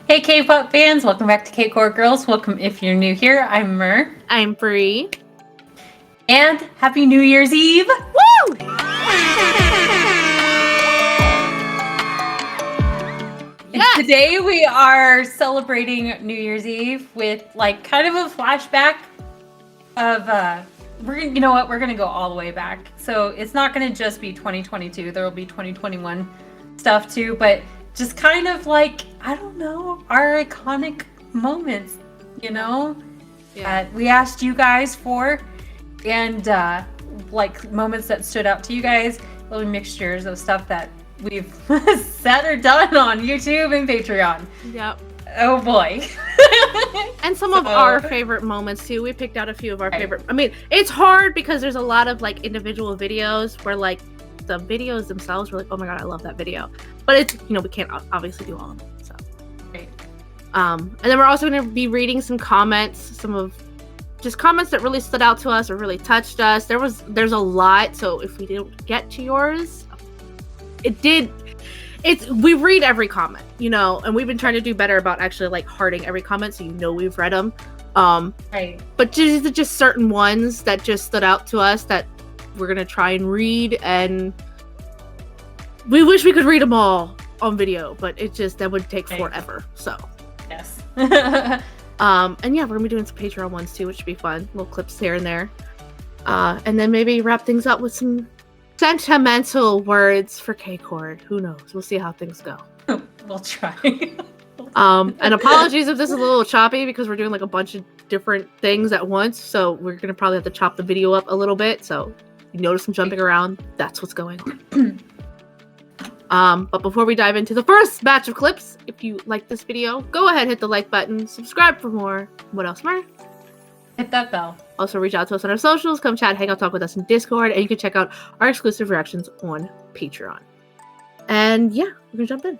Hey K-Pop fans, welcome back to K-CordGirls. Welcome if you're new here. I'm Mer. I'm Bree. And Happy New Year's Eve! Woo! Yes. Today we are celebrating New Year's Eve with like kind of a flashback of you know what, we're gonna go all the way back. So it's not gonna just be 2022, there will be 2021 stuff too, but just kind of like, I don't know, our iconic moments, you know, that we asked you guys for, and like moments that stood out to you guys, little mixtures of stuff that we've said or done on YouTube and Patreon. Yep. Oh boy. And some of our favorite moments too. We picked out a few of our favorite. I mean, it's hard because there's a lot of like individual videos where like the videos themselves were like, oh my god, I love that video. But it's, you know, we can't obviously do all of them. So. Right. And then we're also going to be reading some comments, some of just comments that really stood out to us or really touched us. There's a lot. So if we didn't get to yours, we read every comment, you know, and we've been trying to do better about actually like hearting every comment so you know we've read them. Right. But just certain ones that just stood out to us that we're gonna try and read, and we wish we could read them all on video, but that would take forever. So yes. And yeah, we're gonna be doing some Patreon ones too, which should be fun. Little clips here and there. And then maybe wrap things up with some sentimental words for K-Cord. Who knows? We'll see how things go. We'll try. And apologies if this is a little choppy because we're doing like a bunch of different things at once. So we're gonna probably have to chop the video up a little bit. So you notice some jumping around. That's what's going on. But before we dive into the first batch of clips, if you like this video, go ahead, hit the like button, subscribe for more. What else, Mer? Hit that bell. Also, reach out to us on our socials, come chat, hang out, talk with us in Discord, and you can check out our exclusive reactions on Patreon. And yeah, we're gonna jump in.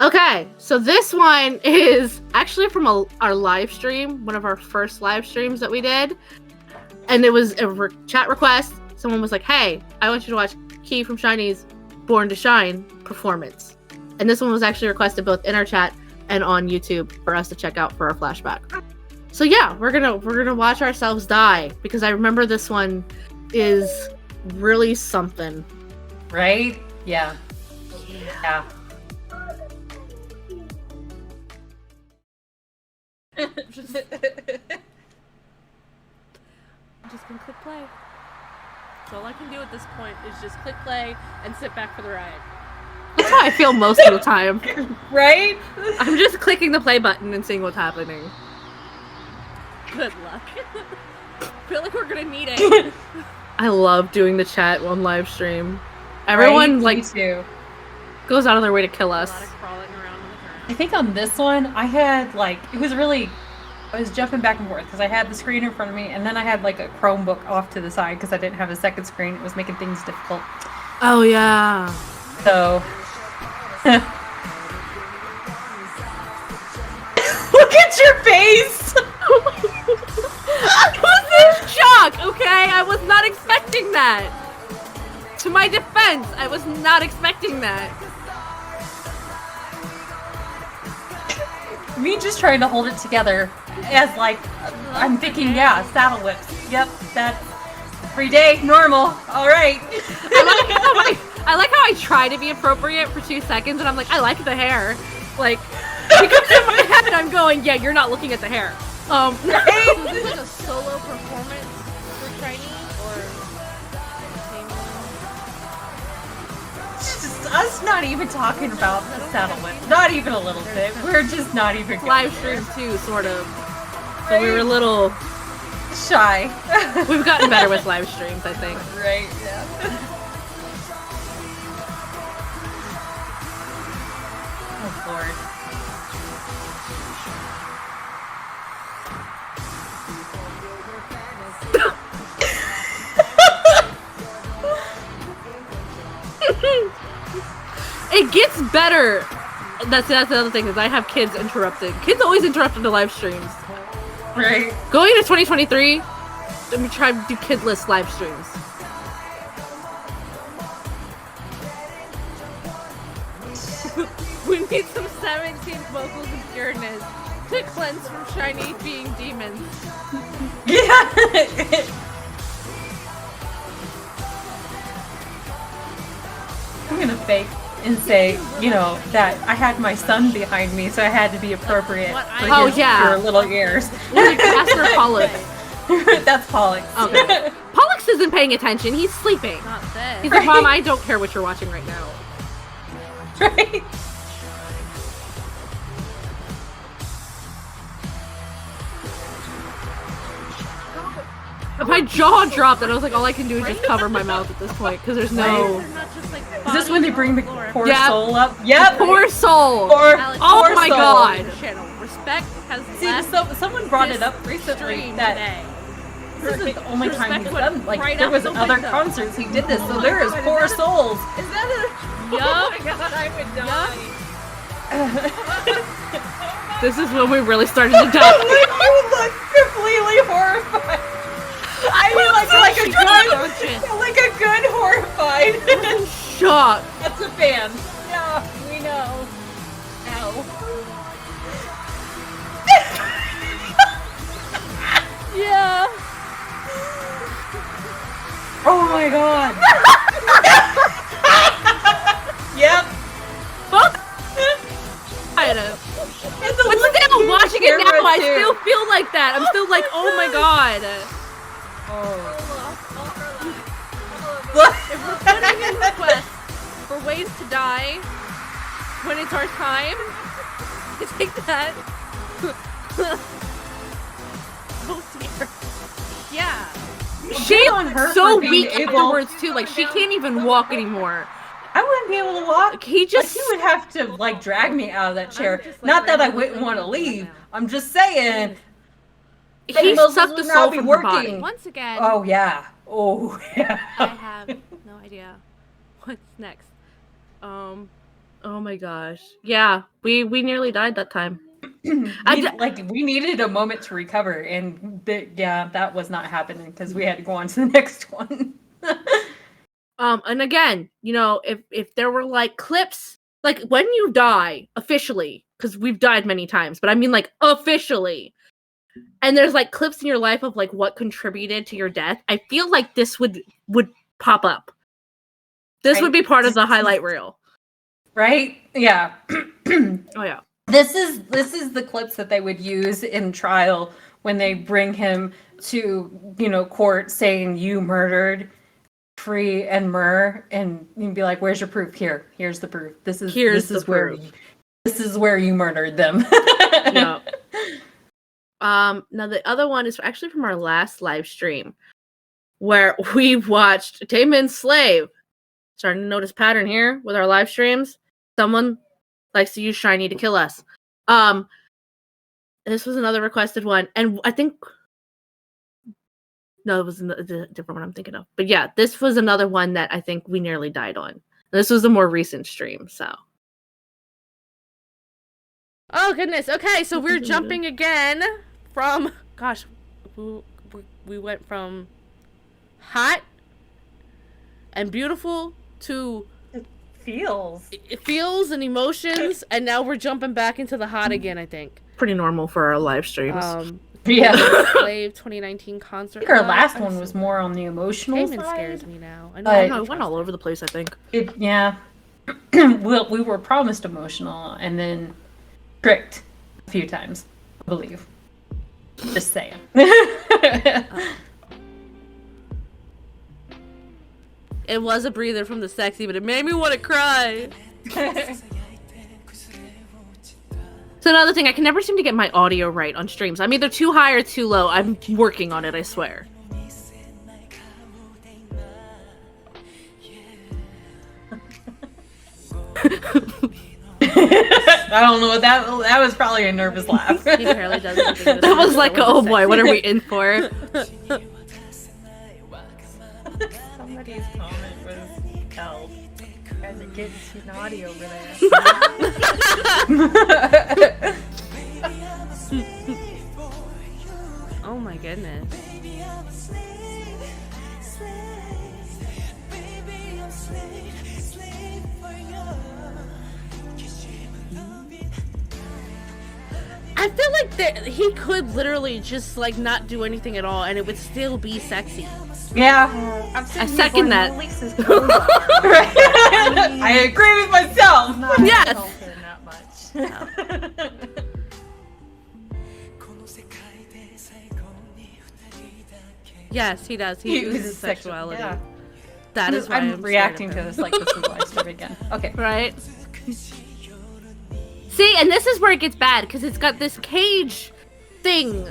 Okay, so this one is actually from our live stream, one of our first live streams that we did. And it was a chat request. Someone was like, hey, I want you to watch Key from SHINee's Born to Shine performance. And this one was actually requested both in our chat and on YouTube for us to check out for our flashback. So yeah, we're gonna watch ourselves die because I remember this one is really something. Right? Yeah. Yeah. I'm just gonna click play. So all I can do at this point is just click play and sit back for the ride. That's how I feel most of the time. Right? I'm just clicking the play button and seeing what's happening. Good luck. I feel like we're gonna need it. I love doing the chat on live stream. Everyone right? Me too. Goes out of their way to kill us. A lot of crawling around on the turn. I think on this one I had like I was jumping back and forth because I had the screen in front of me and then I had like a Chromebook off to the side because I didn't have a second screen. It was making things difficult. Oh yeah. So look at your face! I was in shock, okay? I was not expecting that. To my defense, I was not expecting that. Me just trying to hold it together as like, I'm thinking, yeah, saddle whips. Yep, that's every day, normal. All right. I like how I try to be appropriate for 2 seconds and I'm like, I like the hair. Like, because in my head I'm going, yeah, you're not looking at the hair. Right? So this is like a solo performance for SHINee, or Just us not even talking about the saddle whip. Not even a little bit. We're just not even live stream too, sort of. So we were a little shy. We've gotten better with live streams, I think. Right, yeah. Oh Lord. It gets better. That's the other thing is I have kids interrupting. Kids always interrupt into live streams. Right. Going into 2023, let me try to do kidless live streams. We need some haven't seen vocals and pureness to cleanse from SHINee being demons. Yeah. I'm gonna fake and say, that I had my son behind me, so I had to be appropriate for his pure little ears. Pastor Pollux. That's Pollux. Okay. Pollux isn't paying attention. He's sleeping. Not this. He's like, Mom, I don't care what you're watching right now. Right? My jaw dropped, and I was like, all I can do is just cover my mouth at this point, because there's no... Is this when they bring the poor soul up? Yep! Poor soul! Oh my god! Respect has someone brought it up recently that this is the only time he's done, like, there was other concerts he did this, so there is poor souls. Is that a... Yup. Oh my god, I would die. This is when we really started to die. You look completely horrified. I mean, like a good horrified. Shock. That's a fan. Yeah, we know. Ow. Yeah. Oh my god. Yep. But still, watching it now, I still feel like that. I'm still like, oh my god. If we're putting in requests for ways to die when it's our time, I take that. Oh dear. Yeah. She's so weak afterwards too. Like she can't even walk anymore. I wouldn't be able to walk. He would have to like drag me out of that chair. Not that I wouldn't want to leave. I'm just saying. He sucked the soul from her body. Once again. Oh yeah. Oh yeah. I have no idea what's next. Oh my gosh. Yeah, we nearly died that time. we needed a moment to recover, and that was not happening because we had to go on to the next one. And again, if there were like clips, like when you die officially, because we've died many times, but I mean like officially, and there's like clips in your life of like what contributed to your death, I feel like this would pop up. This would be part of the highlight reel. Right? Yeah. Oh yeah. This is the clips that they would use in trial when they bring him to, court saying you murdered Free and Myrrh, and you'd be like, "Where's your proof? Here's the proof. This is where you murdered them." No. Now the other one is actually from our last live stream, where we watched Taemin's Slave. Starting to notice pattern here with our live streams. Someone likes to use SHINee to kill us. This was another requested one, and I think. No, it was a different one I'm thinking of. But yeah, this was another one that I think we nearly died on. This was a more recent stream, so. Oh, goodness. Okay, so we're jumping again from... Gosh, we went from hot and beautiful to... Feels and emotions, and now we're jumping back into the hot again, I think. Pretty normal for our live streams. Yeah. Slave 2019 concert. I think our last one was more on the emotional side. Scares me now. I know, it went all over the place, I think. Yeah. We were promised emotional and then tricked a few times, I believe. Just saying. It was a breather from the sexy, but it made me want to cry. So another thing, I can never seem to get my audio right on streams. I'm either too high or too low. I'm working on it, I swear. I don't know what that was probably a nervous laugh. He apparently doesn't. That was like, oh boy, what are we in for? Somebody's comment was hell. Guys are getting too naughty over there. Oh my goodness. like he could literally just like not do anything at all, and it would still be sexy. Yeah, I second that. I agree with myself. Yes. Not much. Yes, he does. He uses sexuality. Yeah. That is why I'm reacting to this like this is live stream again. Okay. Right. See, and this is where it gets bad because it's got this cage thing.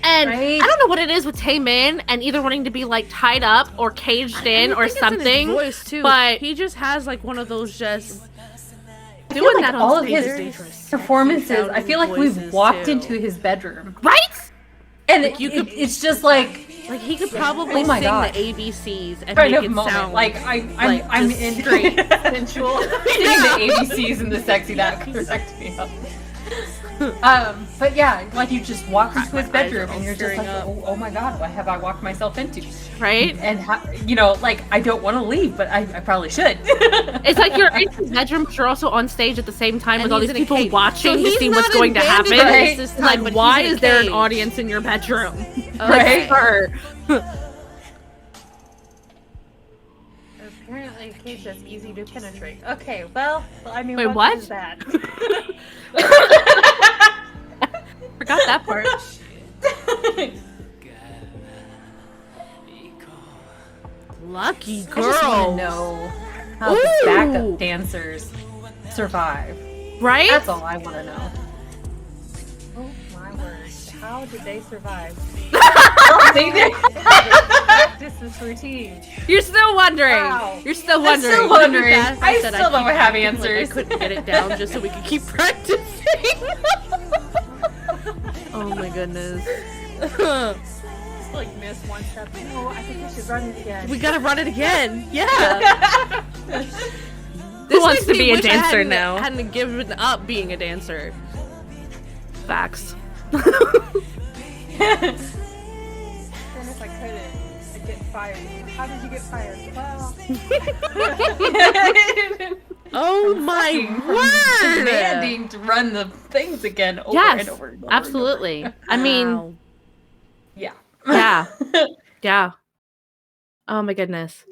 And right? I don't know what it is with Taemin and either wanting to be like tied up or caged in or something. It's in his voice too. But he just has like one of those just doing like that on all of stage his is dangerous. performances. I feel like we've Voices, walked too. into his bedroom, Right? and Like, it's just like he could probably Oh my sing God. the ABCs and kind make of it moment. sound Like I'm just in straight sensual. Singing the ABCs and the sexy that cracked me up. But yeah, like you just walk into his bedroom and you're just like, oh my God, what have I walked myself into? right? And like I don't want to leave, but I probably should. It's like you're in his bedroom, but you're also on stage at the same time And with all he's these in a people cage. watching So to he's see what's not going to in happen. Right. Bandit this time, Like, but why he's in is a there an cage. audience in your bedroom? Right. Sir. Apparently, a cage that's easy to penetrate. Okay, well, I mean, Wait, what? is that? Forgot that part. Lucky I just want to girl. know how the Ooh. backup dancers survive. Right? That's all I want to know. Oh my word! How did they survive? They did. Practice this routine. You're still wondering. Wow. You're still I'm wondering. still wondering. Fast, I said still don't keep have acting answers. Like I couldn't get it down just so we could keep practicing. Oh my goodness. Like miss one step. No, I think we should run it again. We gotta run it again. Yeah. Who wants makes to me be a wish I dancer hadn't- now? Hadn't given up being a dancer. Facts. Then if I couldn't, I'd get fired. How did you get fired? Well, Oh my word! demanding to run the things again over Yes, and over and over. absolutely. I mean, Wow. Yeah. yeah. Yeah. Oh my goodness.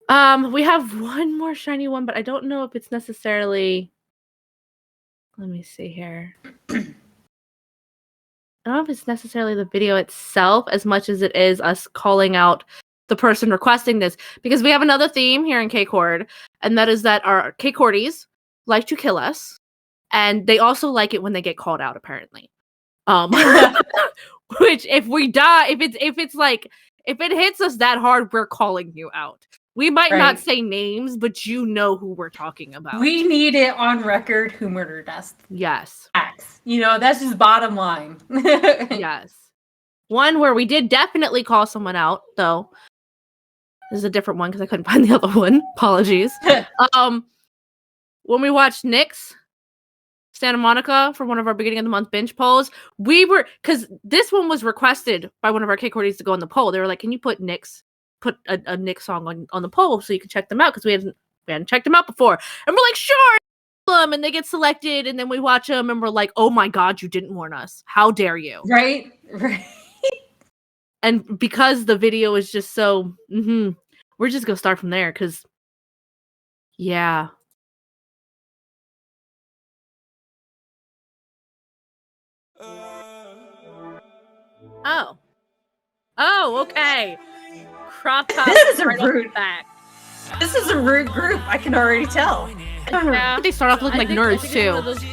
We have one more shiny one, but I don't know if it's necessarily. Let me see here. I don't know if it's necessarily the video itself as much as it is us calling out the person requesting this, because we have another theme here in K-Cord, and that is that our K-Cordies like to kill us, and they also like it when they get called out, apparently. Which if we die, if it hits us that hard, we're calling you out. We might not Right. say names, but you know who we're talking about. We need it on record who murdered us. Yes. Facts. That's just bottom line. Yes. One where we did definitely call someone out, though. This is a different one because I couldn't find the other one. Apologies. When we watched Nick's Santa Monica for one of our beginning of the month binge polls, because this one was requested by one of our K-Cordies to go on the poll. They were like, "Can you put a Nick song on the poll so you can check them out?" Because we hadn't checked them out before, and we're like, "Sure." And they get selected, and then we watch them, and we're like, "Oh my God, you didn't warn us! How dare you!" Right. And because the video is just so, we're just gonna start from there. Because, yeah. Oh, okay. Crop top. This is a right off the rude- back. This is a rude group. I can already tell. Yeah. They start off looking like nerds it's too. one of those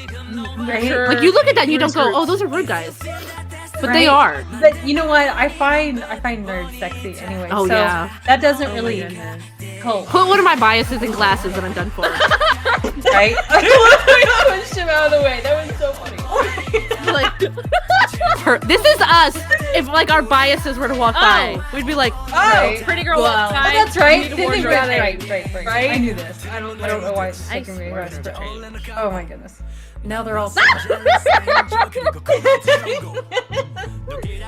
Right? mature Like you look at that and you don't go, groups. "Oh, those are rude guys," but Right? they are. But you know what? I find nerds sexy anyway. Oh, so yeah. that doesn't Oh my really goodness. help. Put one of my biases in glasses and I'm done for. Right? I pushed him out of the way. That was so funny. Like, this is us. If like our biases were to walk by, we'd be like, Right. Pretty girl Well, walks by. that's right. you need a Didn't wardrobe right, change. right. I knew this. I don't know why it's taking me. Oh my goodness. Now they're all.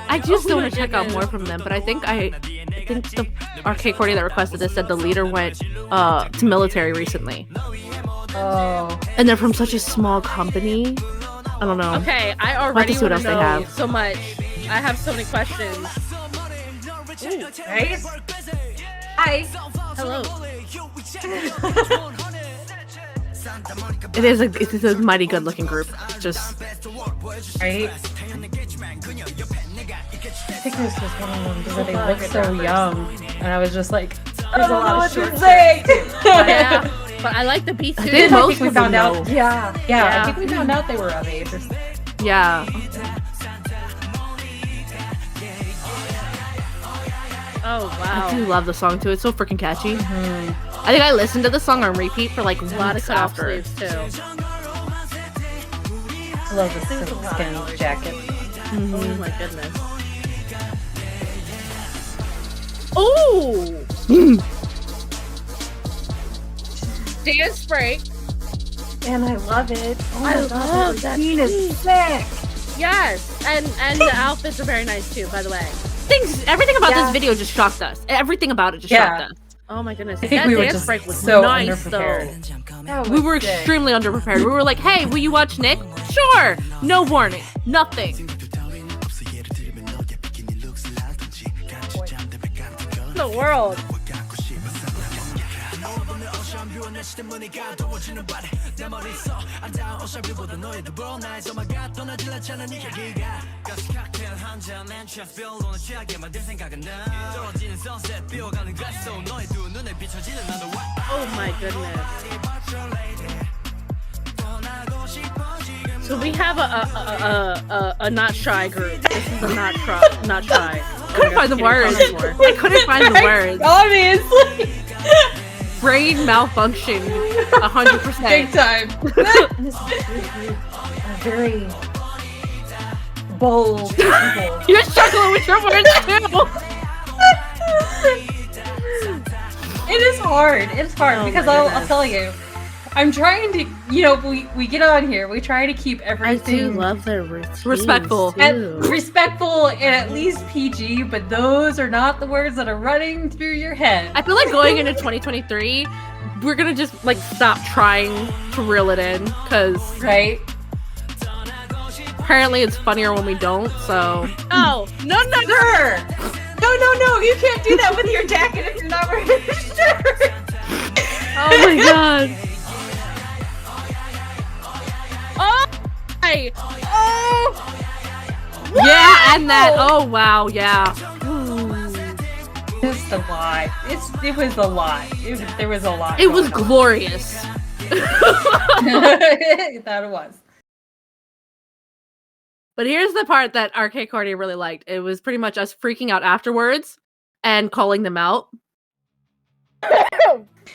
I just want to check out more from them, but I think our K-Cordie that requested this said the leader went to military recently, Oh. and they're from such a small company. I don't know. Okay, I to already see what want to else they know have. so much. I have so many questions. Right? Hi. Hello. It's a mighty good looking group. Just Right? I think it was just one of them because they look so young. And I was just like, there's a lot of short Yeah, but I like the beat too. I think I most think we people found out. know. Yeah. I think we found out they were of age. Or something. yeah. Oh I do wow. love the song too. It's so freaking catchy. I think I listened to the song on repeat for like A lot of weeks cut off after. sleeves too. I love the skin jacket. Oh my goodness. Oh! Dance break. And I love it. Oh I love that scene is sick. Yes, and the outfits are very nice too. By the way. Everything about Yeah. this video just shocked us. Everything about it just shocked us. Oh my goodness. I think that we were dance just break was so nice underprepared. though. We were extremely underprepared. We were like, hey, will you watch Nick? Sure. No warning. Nothing. The world. Oh my goodness. So we have a not shy group. This is a not shy. Couldn't find the words. I couldn't find the words. Obviously. Brain malfunction. 100%. Big time. Very bold people. You're struggling with your words too. It is hard. It's hard Oh because my I'll goodness. tell you. I'm trying to, we get on here. We try to keep everything their routines. Respectful. respectful and at least PG, but those are not the words that are running through your head. I feel like going into 2023, we're gonna just like stop trying to reel it in because Right? apparently it's funnier when we don't. So Oh no! Sure. No, you can't do that with your jacket if you're not wearing a shirt. oh my god. Oh! Yeah, and that. Oh wow, yeah. It's the lot. It was a lot. There was a lot. It was going on. glorious. That it was. But here's the part that our K-Cordie really liked. It was pretty much us freaking out afterwards and calling them out.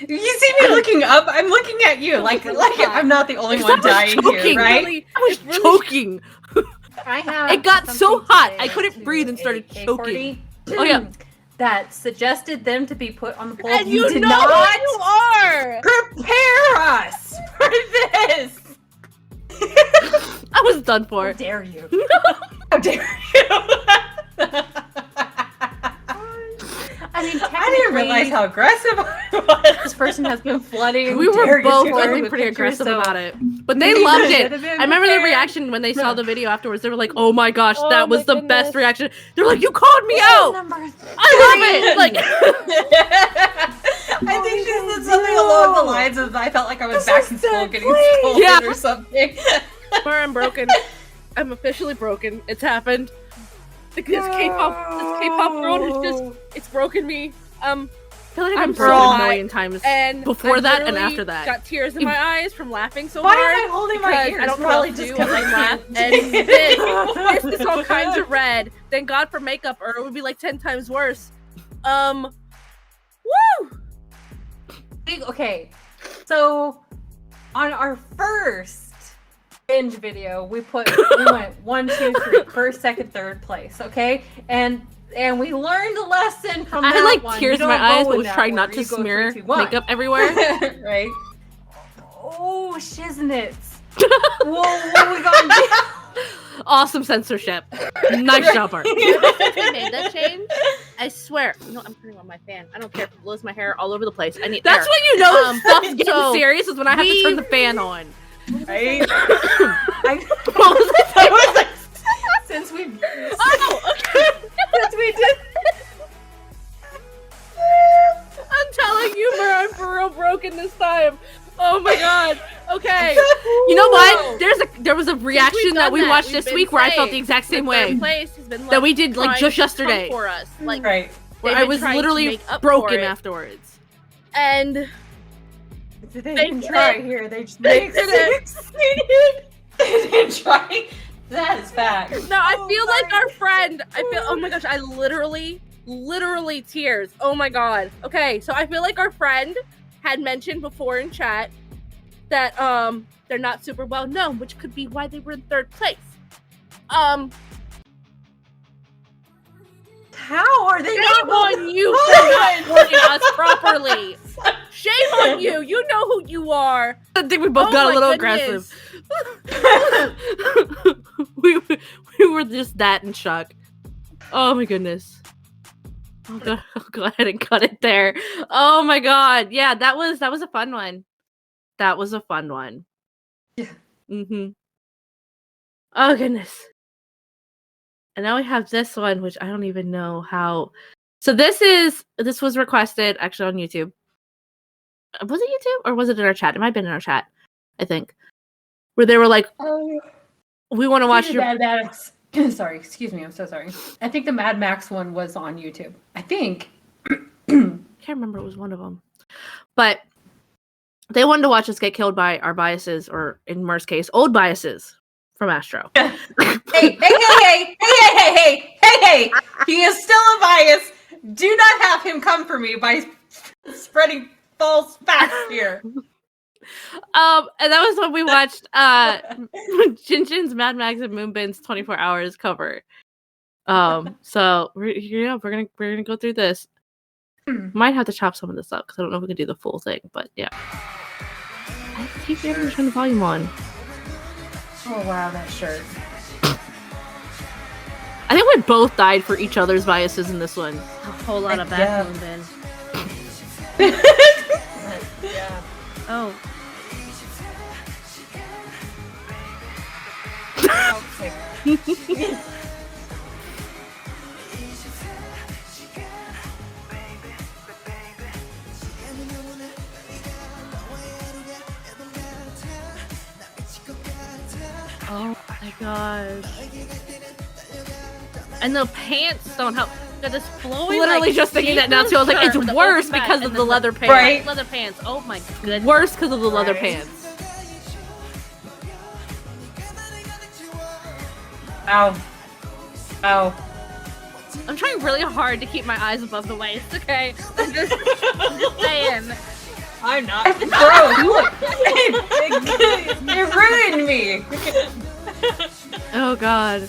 You see me looking up. I'm looking at you like I'm not the only one dying here, right? I was choking. I have. It got so something to hot, say I couldn't to breathe and started a choking. K-Cordie Oh, yeah. That suggested them to be put on the poll. And you did know not who you are. prepare us for this. I was done How for. dare you? How dare you? I mean, I didn't realize how aggressive I was. This person has been flooding. We were Derek both, and I Jordan think, with pretty pictures, aggressive so- about it. But they Maybe loved they it. should have been I remember their prepared. reaction when they saw the video afterwards. They were like, "Oh my gosh, Oh that was my the goodness. best reaction." They're like, "You called me This is out. number I love it." Like, I think she said something along the lines of, "I felt like I was back in school getting scolded Yeah. or something." Where I'm broken. I'm officially broken. It's happened. This K-pop world is it's broken me. I feel like I'm I'm so broken a hot. million times. And Before I that and literally after that. got tears in my eyes from laughing so Why hard. am I holding my because ears? I don't know Probably what to just do 'cause when I I laugh. can't. And this is all kinds of red. Thank God for makeup, or it would be like 10 times worse. Woo! Okay, so on our first binge video, we went 1, 2, 3, first, second, third place. Okay, and we learned a lesson from I that had like one. tears You in my don't go eyes, but in was that trying not order. to You go smear 3, 2, 1. makeup everywhere. Right? Oh, shiznits. Whoa, what are we gonna do? Awesome censorship. Nice job, Art. If we made that change, I swear. You know, I'm turning on my fan. I don't care if it blows my hair all over the place. I need That's air. when you know stuff's getting so serious is when I have to turn we- the fan on. Right? What was it? I was like, since we did. I'm telling you, I'm for real broken this time. Oh my god. Okay. You know what? There was a reaction that we done watched that, we've this been week where I felt the saved. exact same The way third place has been, that we did like trying just to come yesterday, for us. Like, Right. where they've I been was trying to literally make up for broken it. afterwards. And They They didn't did try it. here. They just They did it. succeeded. They didn't try. That is fact. no, I feel like our friend. Oh my gosh, I literally tears. Oh my god. Okay, so I feel like our friend had mentioned before in chat that they're not super well known, which could be why they were in third place. How are they Shame not on you for not supporting us properly. Shame on you. You know who you are. I think we both Oh got a my little goodness. aggressive. we were just that in shock. Oh my goodness. I'll go ahead and cut it there. Oh my god. Yeah, that was a fun one. That was a fun one. Yeah. Mm-hmm. Oh goodness. And now we have this one, which I don't even know how. So this was requested actually on YouTube. Was it YouTube or was it in our chat? It might have been in our chat, I think. Where they were like, we want to watch your Mad Max. Sorry, excuse me. I'm so sorry. I think the Mad Max one was on YouTube. I think. can't remember, it was one of them. But they wanted to watch us get killed by our biases, or in Mer's case, old biases from Astro. Hey! He is still a bias. Do not have him come for me by spreading false facts here. And that was when we watched Jinshin's Mad Max and Moonbin's 24 Hours cover. So we're gonna go through this. Might have to chop some of this up because I don't know if we can do the full thing, but yeah. I keep forgetting to turn the volume on. Oh wow, that shirt. I think we both died for each other's biases in this one. A whole lot of Yeah. back Yeah. Oh. Okay. Oh my gosh. And the pants don't help. Got this flowing. Literally like, just thinking that now too. I was like, shirt it's with the worse open back because of and the then leather pants. Right. Leather pants. Oh my goodness. Worse because of the leather Right. pants. Ow. Ow. I'm trying really hard to keep my eyes above the waist. Okay. I'm just saying. I'm not. Bro, look. It ruined me. Oh god. I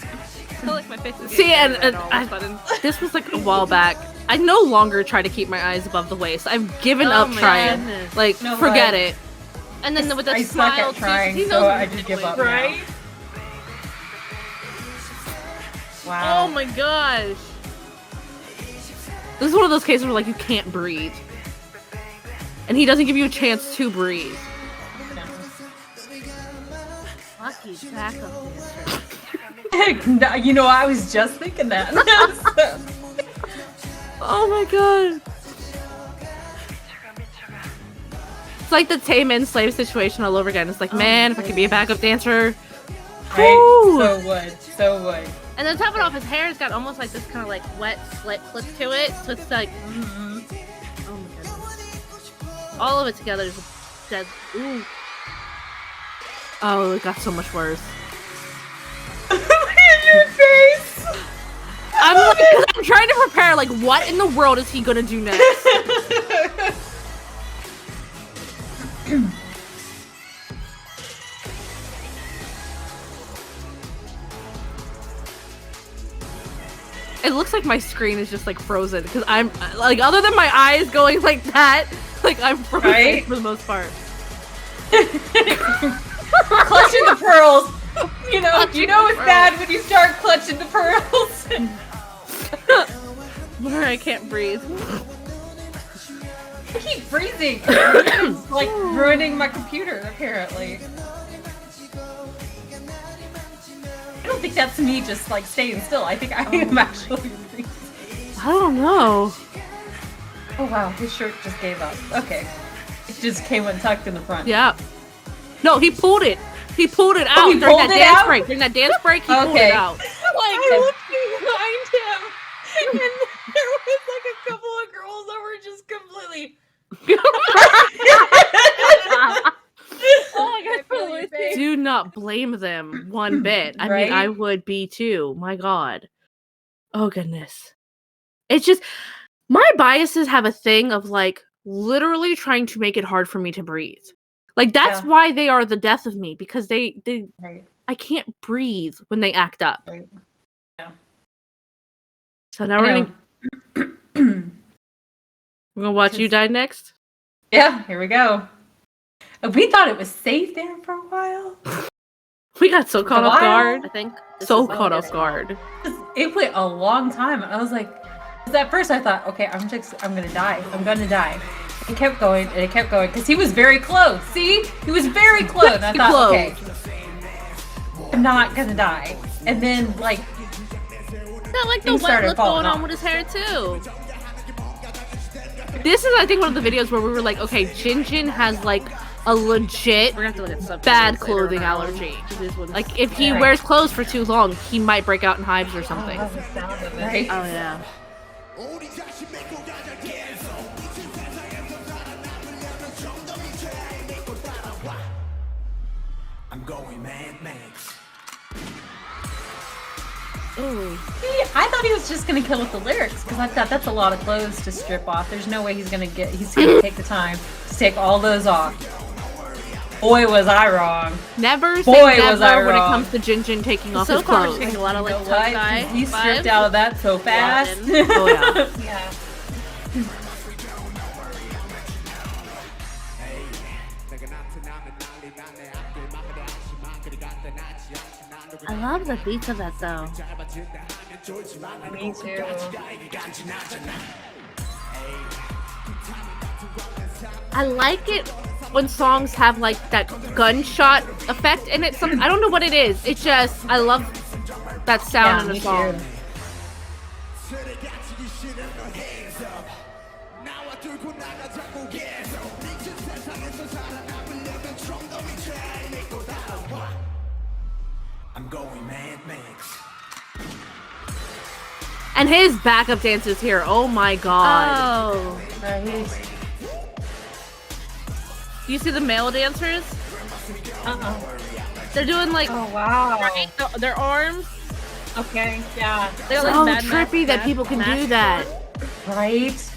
feel like my face is See, getting and, red and all of a sudden. this was like a while back. I no longer try to keep my eyes above the waist. I've given up my trying. goodness. Like, No forget way. it. And then with the I smile suck at too, trying, he knows so what I he's just give doing. up. Right? Wow. Oh my gosh. This is one of those cases where like you can't breathe. And he doesn't give you a chance to breathe. Lucky back up there. No, you know, I was just thinking that. Oh my god. It's like the tame and slave situation all over again. It's like, man, if I could be a backup dancer. Right? Whew. So would. So would. And then top it off, his hair's got almost like this kind of like wet slit clip to it. So it's like, oh my goodness. All of it together is dead. Ooh. Oh, it got so much worse. Look at your face. I'm like, 'cause I'm trying to prepare, like, what in the world is he gonna do next? It looks like my screen is just like frozen because I'm like, other than my eyes going like that, like I'm frozen Right? for the most part. Clutching the pearls. You know Clutching it's the bad when you start clutching the pearls. I can't breathe. I keep freezing. It's like ruining my computer, apparently. I don't think that's me just like staying still. I think I am actually breathing. I don't know. Oh wow, his shirt just gave up. Okay. It just came untucked in the front. Yeah. No, he pulled it. He pulled it out he during pulled that it dance out? break. During that dance break, he pulled it out. I looked behind him, and there was like a couple of girls that were just completely. Oh my god, Do not blame them one bit. I Right? mean, I would be too. My god. Oh goodness. It's just my biases have a thing of like literally trying to make it hard for me to breathe. Like that's Yeah. why they are the death of me, because they Right. I can't breathe when they act up. Right. Yeah. So now we're gonna watch you die next. Yeah, here we go. We thought it was safe there for a while. We got so caught off guard. I think So caught off guard. It went a long time. I was like, 'cause at first I thought, okay, I'm gonna die. I'm gonna die. It kept going and it kept going because he was very close. See, he was very close. And I thought, okay, I'm not gonna die. And then like, got like the things wet started look falling going on off. with his hair too. This is, I think, one of the videos where we were like, okay, Jinjin has like a legit We're gonna have to look at subtitles bad later clothing on. allergy. This one's- Like if he Right. wears clothes for too long, he might break out in hives or something. Right? Oh yeah. I'm going Mad Max. Ooh. See, I thought he was just gonna kill with the lyrics because I thought that's a lot of clothes to strip off. There's no way he's gonna take the time to take all those off. Boy, was I wrong. Never say Boy, was I never when it wrong. comes to Jinjin taking off So his far, we're clothes. getting a lot of You like know tough what? guy. He stripped vibes. out of that so fast. Oh yeah. Yeah. I love the beats of that though. Me too. I like it when songs have like that gunshot effect in it. I don't know what it is. It's just I love that sound in me a song. too. I'm going Mad Max. And his backup dancers here. Oh my god. Oh. Right. Do you see the male dancers? They're doing like Oh wow. right, their arms. Okay. Yeah. They got, like, So Mad Max trippy that mask- people can do masks that. on. Right.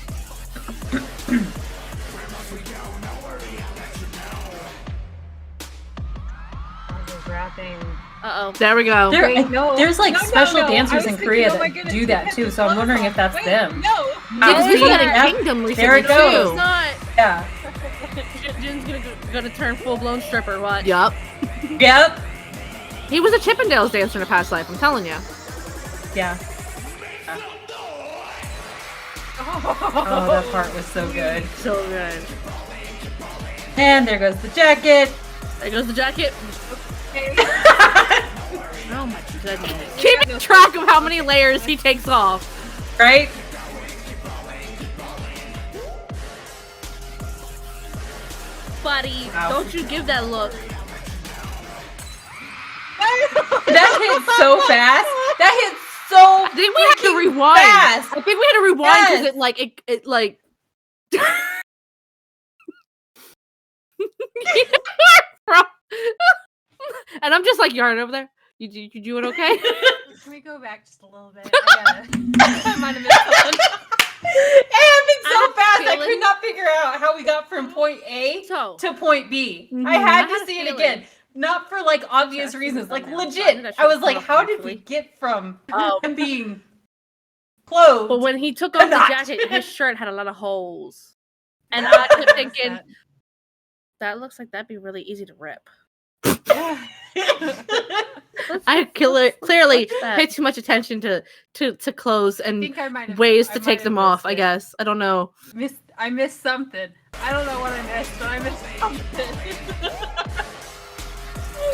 Uh-oh. There we go. There's like special I dancers was in thinking, Korea oh my that goodness, do they that had too. the So I'm wondering if that's Wait, them. No. Yeah, because we saw that in Yeah. Kingdom There recently it goes. too. Not. Yeah. Jin's gonna turn full-blown stripper. Watch. Yup. Yep. He was a Chippendales dancer in a past life, I'm telling you. Yeah. Oh, that part was so good. So good. And there goes the jacket. There goes the jacket. Oh my goodness. Keeping track of how many layers he takes off. Right? Buddy, Wow. don't you give that look. That hit so fast. That hit so I think we had to freaking rewind. fast. I think we had to rewind because Yes. it like and I'm just like Yarn over there. You doing okay? Can we go back just a little bit? I might have missed something. It happened so I'm fast. I feeling- could not figure out how we got from point A So, to point B. Mhm. I had I had to a see it feeling. again. Not for like obvious Sorry, reasons. I'm Like now. I think legit. I I was should like, stop how did we actually. get from Oh. him being clothed? but when he took off the Not. jacket, his shirt had a lot of holes. And I kept thinking, that looks like that'd be really easy to rip. I clearly What's that? pay too much attention to clothes I and think I might have ways I to might take have them off, missed I it. guess. I don't know. I missed something. I don't know what I missed, but I missed something.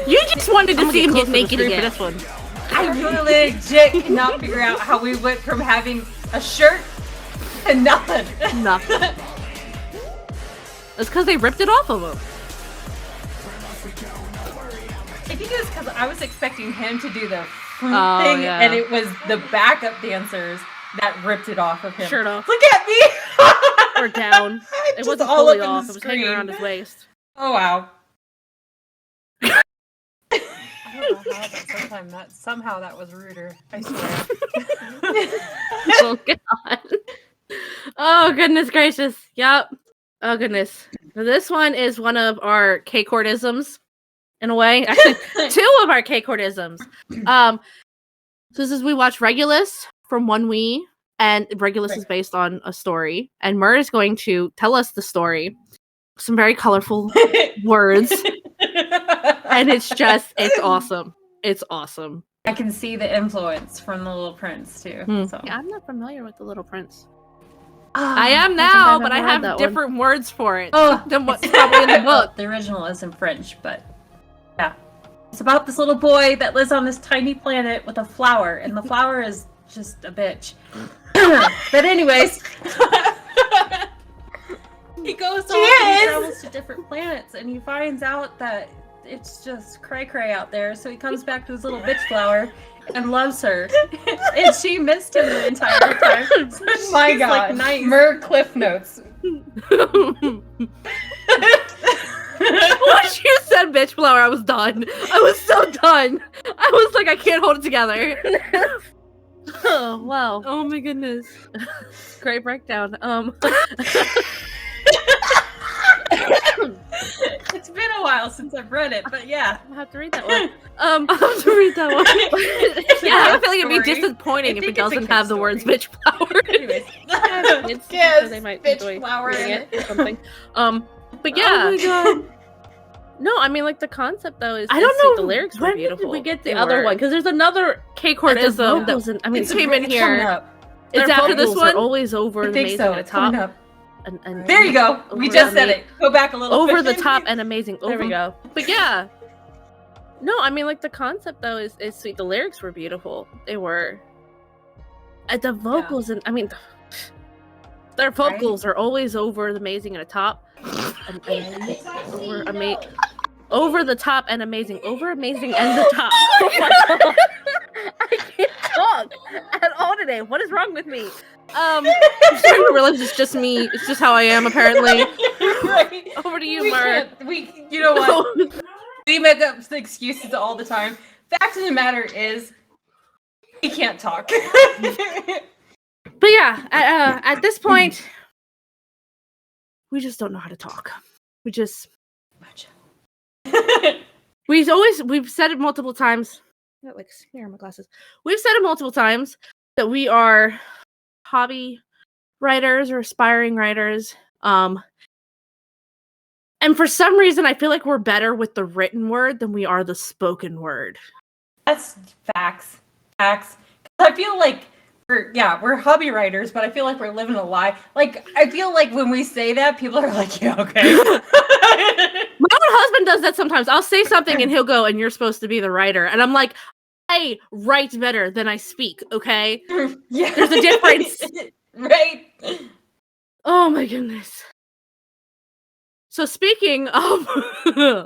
You just wanted to I'm see him gonna get get close to the naked screen again. for this one. I legit cannot figure out how we went from having a shirt to nothing. Nothing. That's because they ripped it off of him. I think it was because I was expecting him to do the fruit Oh, thing, yeah. and it was the backup dancers that ripped it off of him. Shirt off. Look at me! Or down. It Just wasn't all fully up in the off. It was hanging screen. around his waist. Oh, wow. I don't know how, but somehow that was ruder. I swear. Oh, God. Oh, goodness gracious. Yep. Oh, goodness. So this one is one of our K-Cordisms, in a way. Actually, two of our K-Cordisms. So this is we watch Regulus from One We, and Regulus is based on a story. And Mur is going to tell us the story. Some very colorful words. And it's awesome. It's awesome. I can see the influence from the Little Prince, too. So. Yeah, I'm not familiar with the Little Prince. Ah, I am think now, I've but I never read have that different words for it Oh. than what's probably in the book. The original is in French, but yeah. It's about this little boy that lives on this tiny planet with a flower, and the flower is just a bitch. But anyways, he goes off and he travels to different planets, and he finds out that it's just cray-cray out there, so he comes back to his little bitch flower and loves her. And she missed him the entire time. So My she's God. like, nice. Mer Cliff Notes. Once you said bitch flower, I was done. I was so done. I was like, I can't hold it together. Oh, wow. Oh my goodness. Great breakdown. It's been a while since I've read it, but yeah. I'll have to read that one. I'll have to read that one. Yeah, I have a feeling it'd be Story. disappointing I if it think it's a doesn't kid have the words story. bitch flower. Anyways. It's Yes, so they might bitch enjoy flower reading in it or something. But yeah. Oh my God. No, I mean, like, the concept, though, is I don't sweet. know. The lyrics were when beautiful. did we get the They other were. one? Because there's another K-Cordism vocals that and- I mean, it came in It's coming here. up. It's Their after this vocals are one. always over I the think amazing so. at the It's coming top. up. And There you go. We over just the said it. Go back a little over bit. the top and amazing. There we go. But yeah. No, I mean, like, the concept, though, is sweet. The lyrics were beautiful. They were. The vocals, and I mean, their vocals are always over the amazing at the top. And over the top and amazing. Over amazing and the top. Oh my God. I can't talk at all today. What is wrong with me? I'm starting to realize it's just me. It's just how I am, apparently. Right. Over to you, We Mar. can't. You know what? We make up excuses all the time. Fact of the matter is, he can't talk. But yeah, at this point, we just don't know how to talk. We've said it multiple times. I got like smear on my glasses. We've said it multiple times that we are hobby writers or aspiring writers. And for some reason, I feel like we're better with the written word than we are the spoken word. That's facts. Facts. I feel like we're hobby writers, but I feel like we're living a lie. Like, I feel like when we say that, people are like, yeah, okay. My own husband does that sometimes. I'll say something and he'll go, and you're supposed to be the writer. And I'm like, I write better than I speak, okay? Yeah. There's a difference. Right? Oh my goodness. So speaking of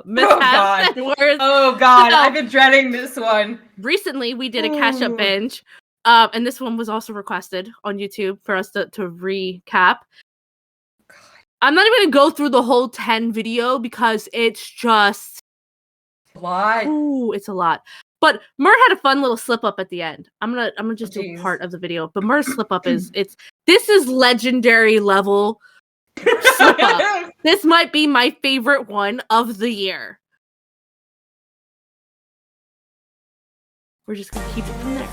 mishaps and words, Oh god, No. I've been dreading this one. recently we did a catch-up Ooh. binge. And this one was also requested on YouTube for us to recap. I'm not even gonna go through the whole 10 video because it's just What? ooh, it's a lot. But Mur had a fun little slip up at the end. I'm gonna just do Jeez. part of the video. But Mur's slip up this is legendary level slip up. This might be my favorite one of the year. We're just gonna keep it from there.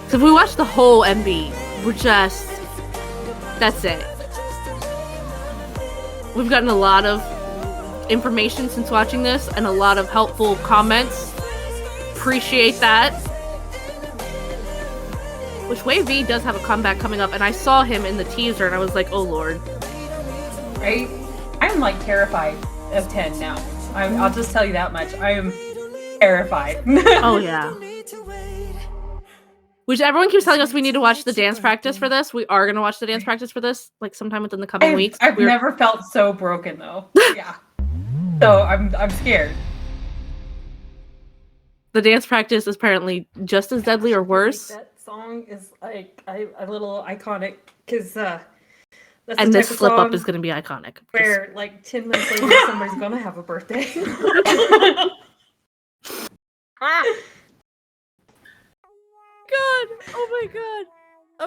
So if we watch the whole MV, that's it. We've gotten a lot of information since watching this and a lot of helpful comments. Appreciate that. Which Wave V does have a comeback coming up, and I saw him in the teaser and I was like, oh lord. Right? I'm like terrified of 10 now. I'll just tell you that much. I am terrified. Oh yeah. Which everyone keeps telling us we need to watch the dance practice for this. We are gonna watch the dance practice for this, like sometime within the coming weeks. I've never felt so broken though. Yeah. So I'm scared. The dance practice is apparently just as deadly or worse. That song is like a little iconic because that's And the this type of slip up song is gonna be iconic. where like 10 minutes later somebody's gonna have a birthday. God. Oh my god.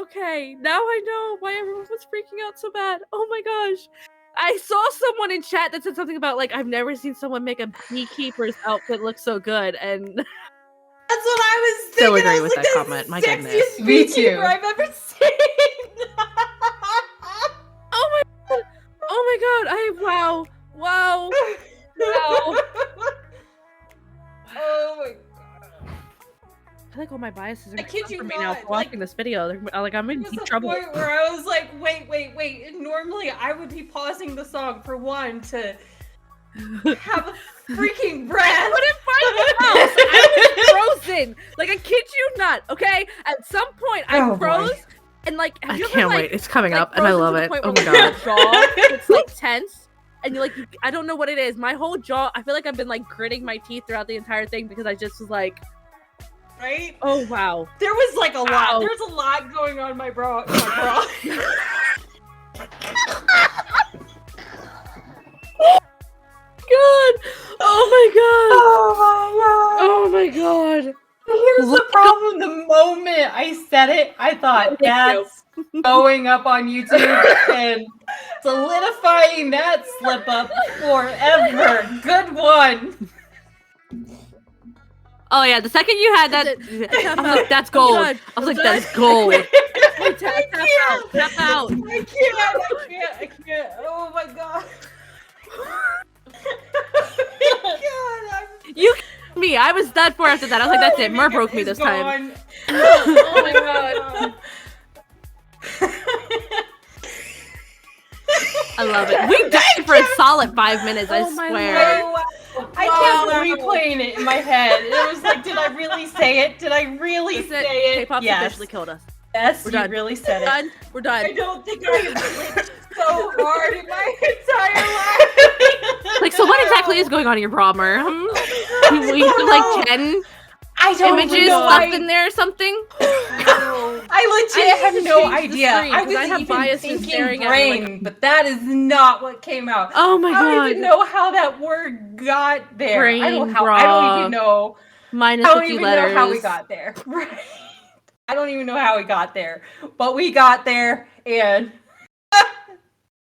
Okay, now I know why everyone was freaking out so bad. Oh my gosh. I saw someone in chat that said something about like I've never seen someone make a beekeeper's outfit look so good, and That's what I was thinking. So agree I was with like, that "That's comment. the My sexiest goodness. Me beekeeper too. I've ever seen. oh my god. Oh my god. Wow. Wow. Wow. Oh my god. I feel like all my biases are I gonna kid come you for me not, now for like- watching this video. They're like I'm in There deep was a trouble. point where I was like, wait. Normally I would be pausing the song for one to have a freaking breath. Couldn't find the mouse. I was frozen. Like I kid you not. Okay, at some point I Oh, boy. froze and like have I you ever, can't like, wait. It's coming like, up and I frozen love to the it. point Oh where, my like, god. your jaw it's like tense and you're like I don't know what it is. My whole jaw. I feel like I've been like gritting my teeth throughout the entire thing because I just was like, Right? oh wow. There was like a Ow. lot. There's a lot going on in my bra. God. Oh my god. Oh my god. Oh my god. Here's the problem. The moment I said it, I thought Thank you. that's going up on YouTube and solidifying that slip up forever. Good one. Oh yeah, the second you had that, I was like, that's gold. I was like, that is gold. Hey, tap out. Tap out. I can't. Oh my god. You me. I was done for after that. I was like, that's it. Mer broke me this time. Oh my god. I love it. We died for a solid 5 minutes, I Oh my swear. Oh, I kept replaying it in my head. It was like, did I really say it? Did I really Listen, say it? K-pop's Yes. officially killed us. Yes, We're you done. really said it. Done. We're done. I don't think I have lived so hard in my entire life. Like, so what exactly is going on in your bra, Mer? You have like 10 I don't images know. left in there or something? I legit I have need to no change the idea. screen, I 'cause was I have even biases thinking staring at me, brain, but that is not what came out. Oh my I don't god. even know how that word got there. I don't Brain, how. I bra, don't even know. Minus I don't 50 even letters. know how we got there. Right. I don't even know how we got there, but we got there, and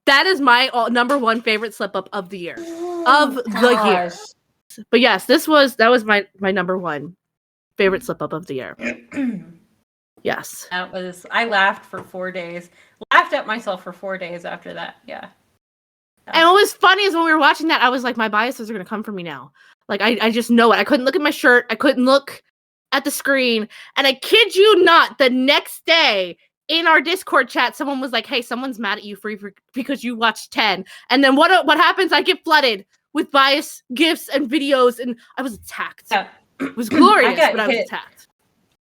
That is my number one favorite slip up of the year. Of the year. But yes, that was my number one favorite slip up of the year. Yes. That was. I laughed for 4 days. Laughed at myself for 4 days after that. Yeah. And what was funny is when we were watching that, I was like, my biases are gonna come for me now. Like I just know it. I couldn't look at my shirt. I couldn't look at the screen. And I kid you not, the next day in our Discord chat, someone was like, hey, someone's mad at you because you watched 10. And then what happens? I get flooded with bias gifts and videos, and I was attacked. Yeah. It was glorious, got but I was hit. attacked.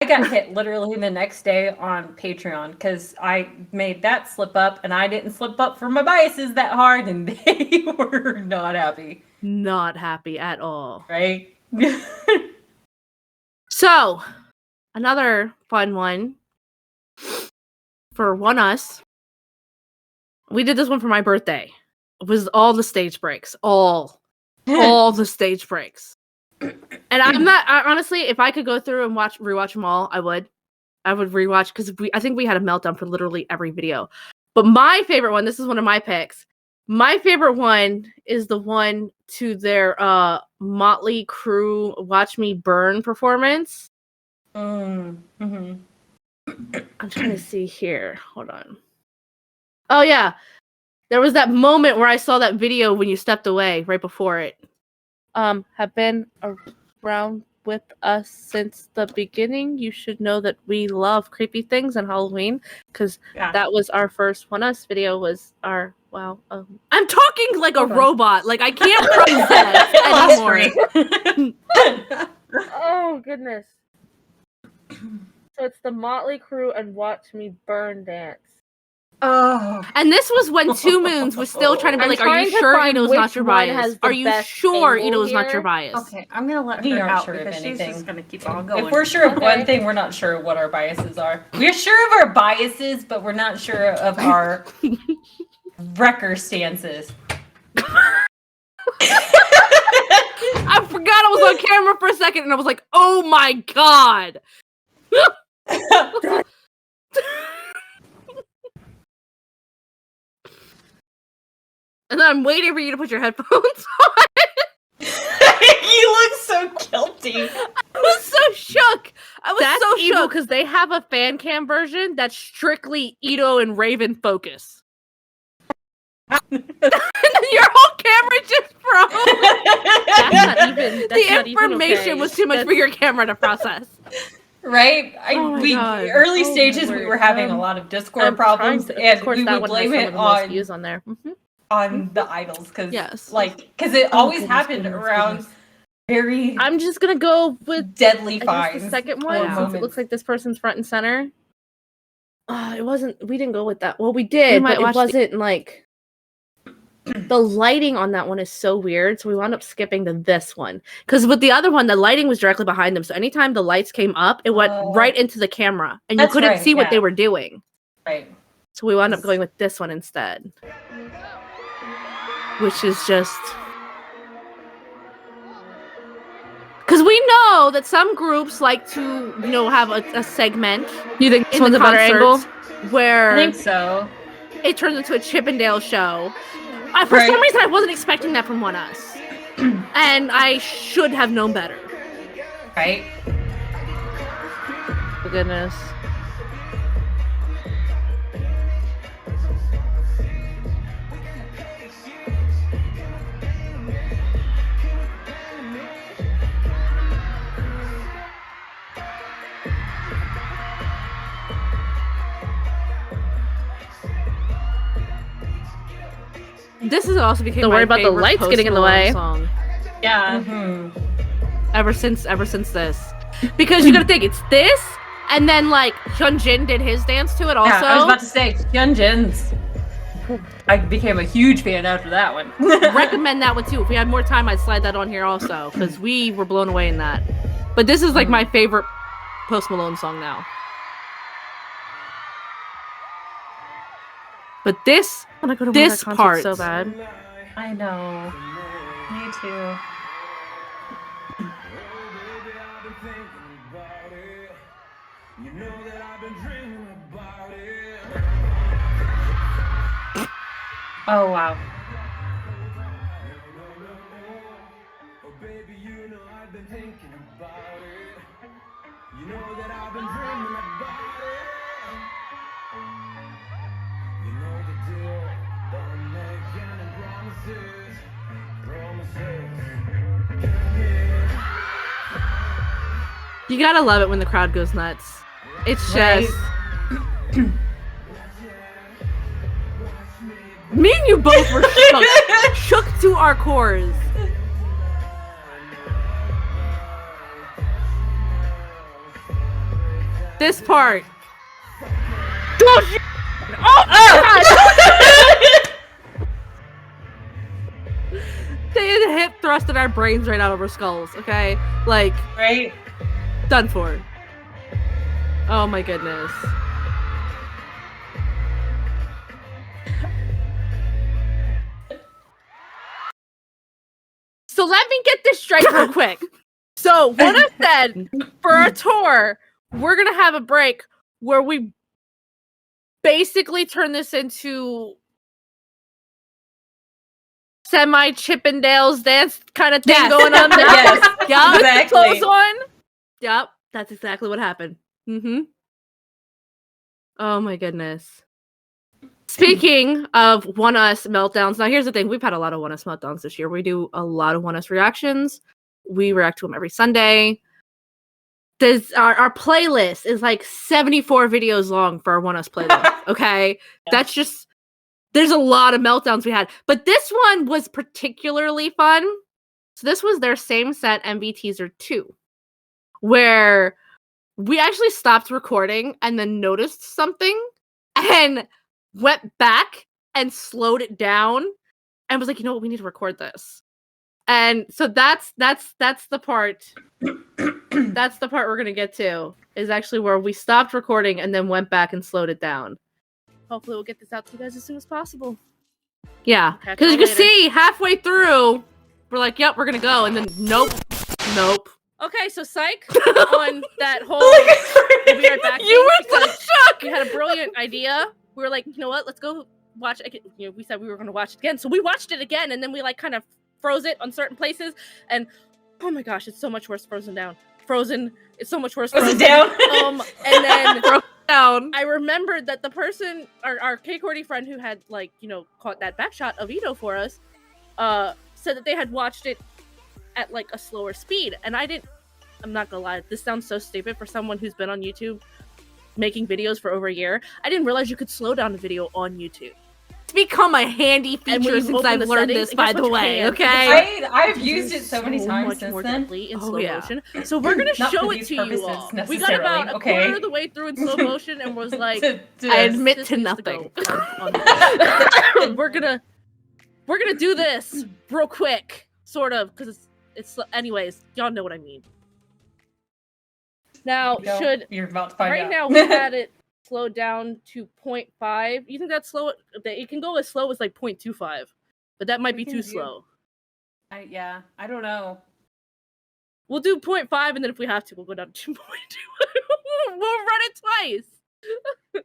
I got hit literally the next day on Patreon because I made that slip up and I didn't slip up for my biases that hard and they were not happy. Not happy at all. Right? So, another fun one for One Us. We did this one for my birthday. It was all the stage breaks. All the stage breaks. And honestly, if I could go through and rewatch them all, I would rewatch because I think we had a meltdown for literally every video. But my favorite one, this is one of my picks. My favorite one is the one to their Motley Crue Watch Me Burn performance. Mm-hmm. I'm trying to see here. Hold on. Oh yeah. There was that moment where I saw that video when you stepped away right before it. Have been around with us since the beginning. You should know that we love creepy things on Halloween because that was our first One Us video, was our wow. I'm talking like a Hold on. robot. Like I can't process anymore. Oh goodness. So it's the Motley Crue and Watch Me Burn dance. Oh. And this was when Two Moons was still trying to be I'm like, "Are trying you to sure find Ito's which not your one bias? has the Are you best sure angle Ito's not here." your bias?" Okay, I'm gonna let We her aren't out sure of because she's anything. just gonna keep on on going. going. If we're sure of Okay. one thing, we're not sure of what our biases are. We're sure of our biases, but we're not sure of our wrecker stances. I forgot I was on camera for a second, and I was like, "Oh my god!" And then I'm waiting for you to put your headphones on. You look so guilty. I was so shook. I was That's so evil shook. because they have a fan cam version that's strictly Ito and Raven focus. Your whole camera just froze. That's not even. That's The not even information okay. was too much for your camera to process. Right? Oh my God. Early Oh my stages we word. were having a lot of Discord I'm problems, trying to- and of course, we that would one has blame some it of the most Mm-hmm. views on there. on the idols because Yes. because it Oh, always goodness, happened goodness, around goodness. very I'm just gonna go with deadly I guess finds. the second or one since it moments. looks like this person's front and center. It wasn't. We didn't go with that. Well, we did, might but watch it wasn't like. The lighting on that one is so weird, so we wound up skipping to this one. Because with the other one, the lighting was directly behind them, so anytime the lights came up, it went Oh. right into the camera, and you That's couldn't right, see what they yeah. were doing. Right. So we wound up going with this one instead, which is just because we know that some groups like to, have a segment. You think this in one's the a better angle? concerts where I think so. it turns into a Chippendale show. For Right. some reason, I wasn't expecting that from One Us, and I should have known better. Right. Oh, goodness. This has also become Don't my worry about the favorite lights Post getting in the Malone way. song Yeah. ever since this, because you gotta think it's this, and then like Hyunjin did his dance to it also. Yeah, I was about to say Hyunjin's. I became a huge fan after that one. Recommend that one too. If we had more time, I'd slide that on here also because we were blown away in that. But this is like my favorite Post Malone song now. But this I want to go to This one of their part. concerts so bad. I know. Me too. Oh wow. You gotta love it when the crowd goes nuts. It's just me and you both were shook to our cores. This part. They had hip thrusted our brains right out of our skulls, okay? Like, Right? done for. Oh my goodness. So let me get this straight real quick. So what I said for our tour, we're gonna have a break where we basically turn this into semi Chippendales dance kind of thing Yes. going on there. Yes. Yup. Exactly. Close one. Yep, that's exactly what happened. Mm-hmm. Oh my goodness. Speaking of One Us meltdowns, now here's the thing: we've had a lot of One Us meltdowns this year. We do a lot of One Us reactions. We react to them every Sunday. Our playlist is like 74 videos long for our One Us playlist. Okay, that's there's a lot of meltdowns we had, but this one was particularly fun. So this was their same set MV teaser 2, where we actually stopped recording and then noticed something and went back and slowed it down and was like, you know what, we need to record this. And so that's the part. That's the part we're gonna get to, is actually where we stopped recording and then went back and slowed it down. Hopefully we'll get this out to you guys as soon as possible. Yeah, because you can see halfway through, we're like, yep, we're gonna go, and then nope. Okay, so psych on that whole. We'll be right back. You were so shocked. We had a brilliant idea. We were like, you know what? Let's go watch it. You know, we said we were going to watch it again, so we watched it again, and then we like kind of froze it on certain places, and oh my gosh, it's so much worse frozen down. Frozen, it's so much worse frozen down. And then down. I remembered that the person, our K-Cordie friend who had like, you know, caught that back shot of Ito for us, said that they had watched it at like a slower speed, and I'm not gonna lie, this sounds so stupid for someone who's been on YouTube making videos for over a year. I didn't realize you could slow down a video on YouTube. It's become a handy feature since I've learned this, by the way, okay? I've used it so many times since then. In slow motion. So we're gonna show it to you all. We got about a quarter of the way through in slow motion and was like, I admit to nothing. We're gonna do this real quick, sort of, because it's anyways, y'all know what I mean. Now, you're about to find right out. now we had it slowed down to 0.5. You think that's slow? It can go as slow as like 0.25, but that might be too slow. I don't know. We'll do 0.5, and then if we have to, we'll go down to 2.2. We'll run it twice.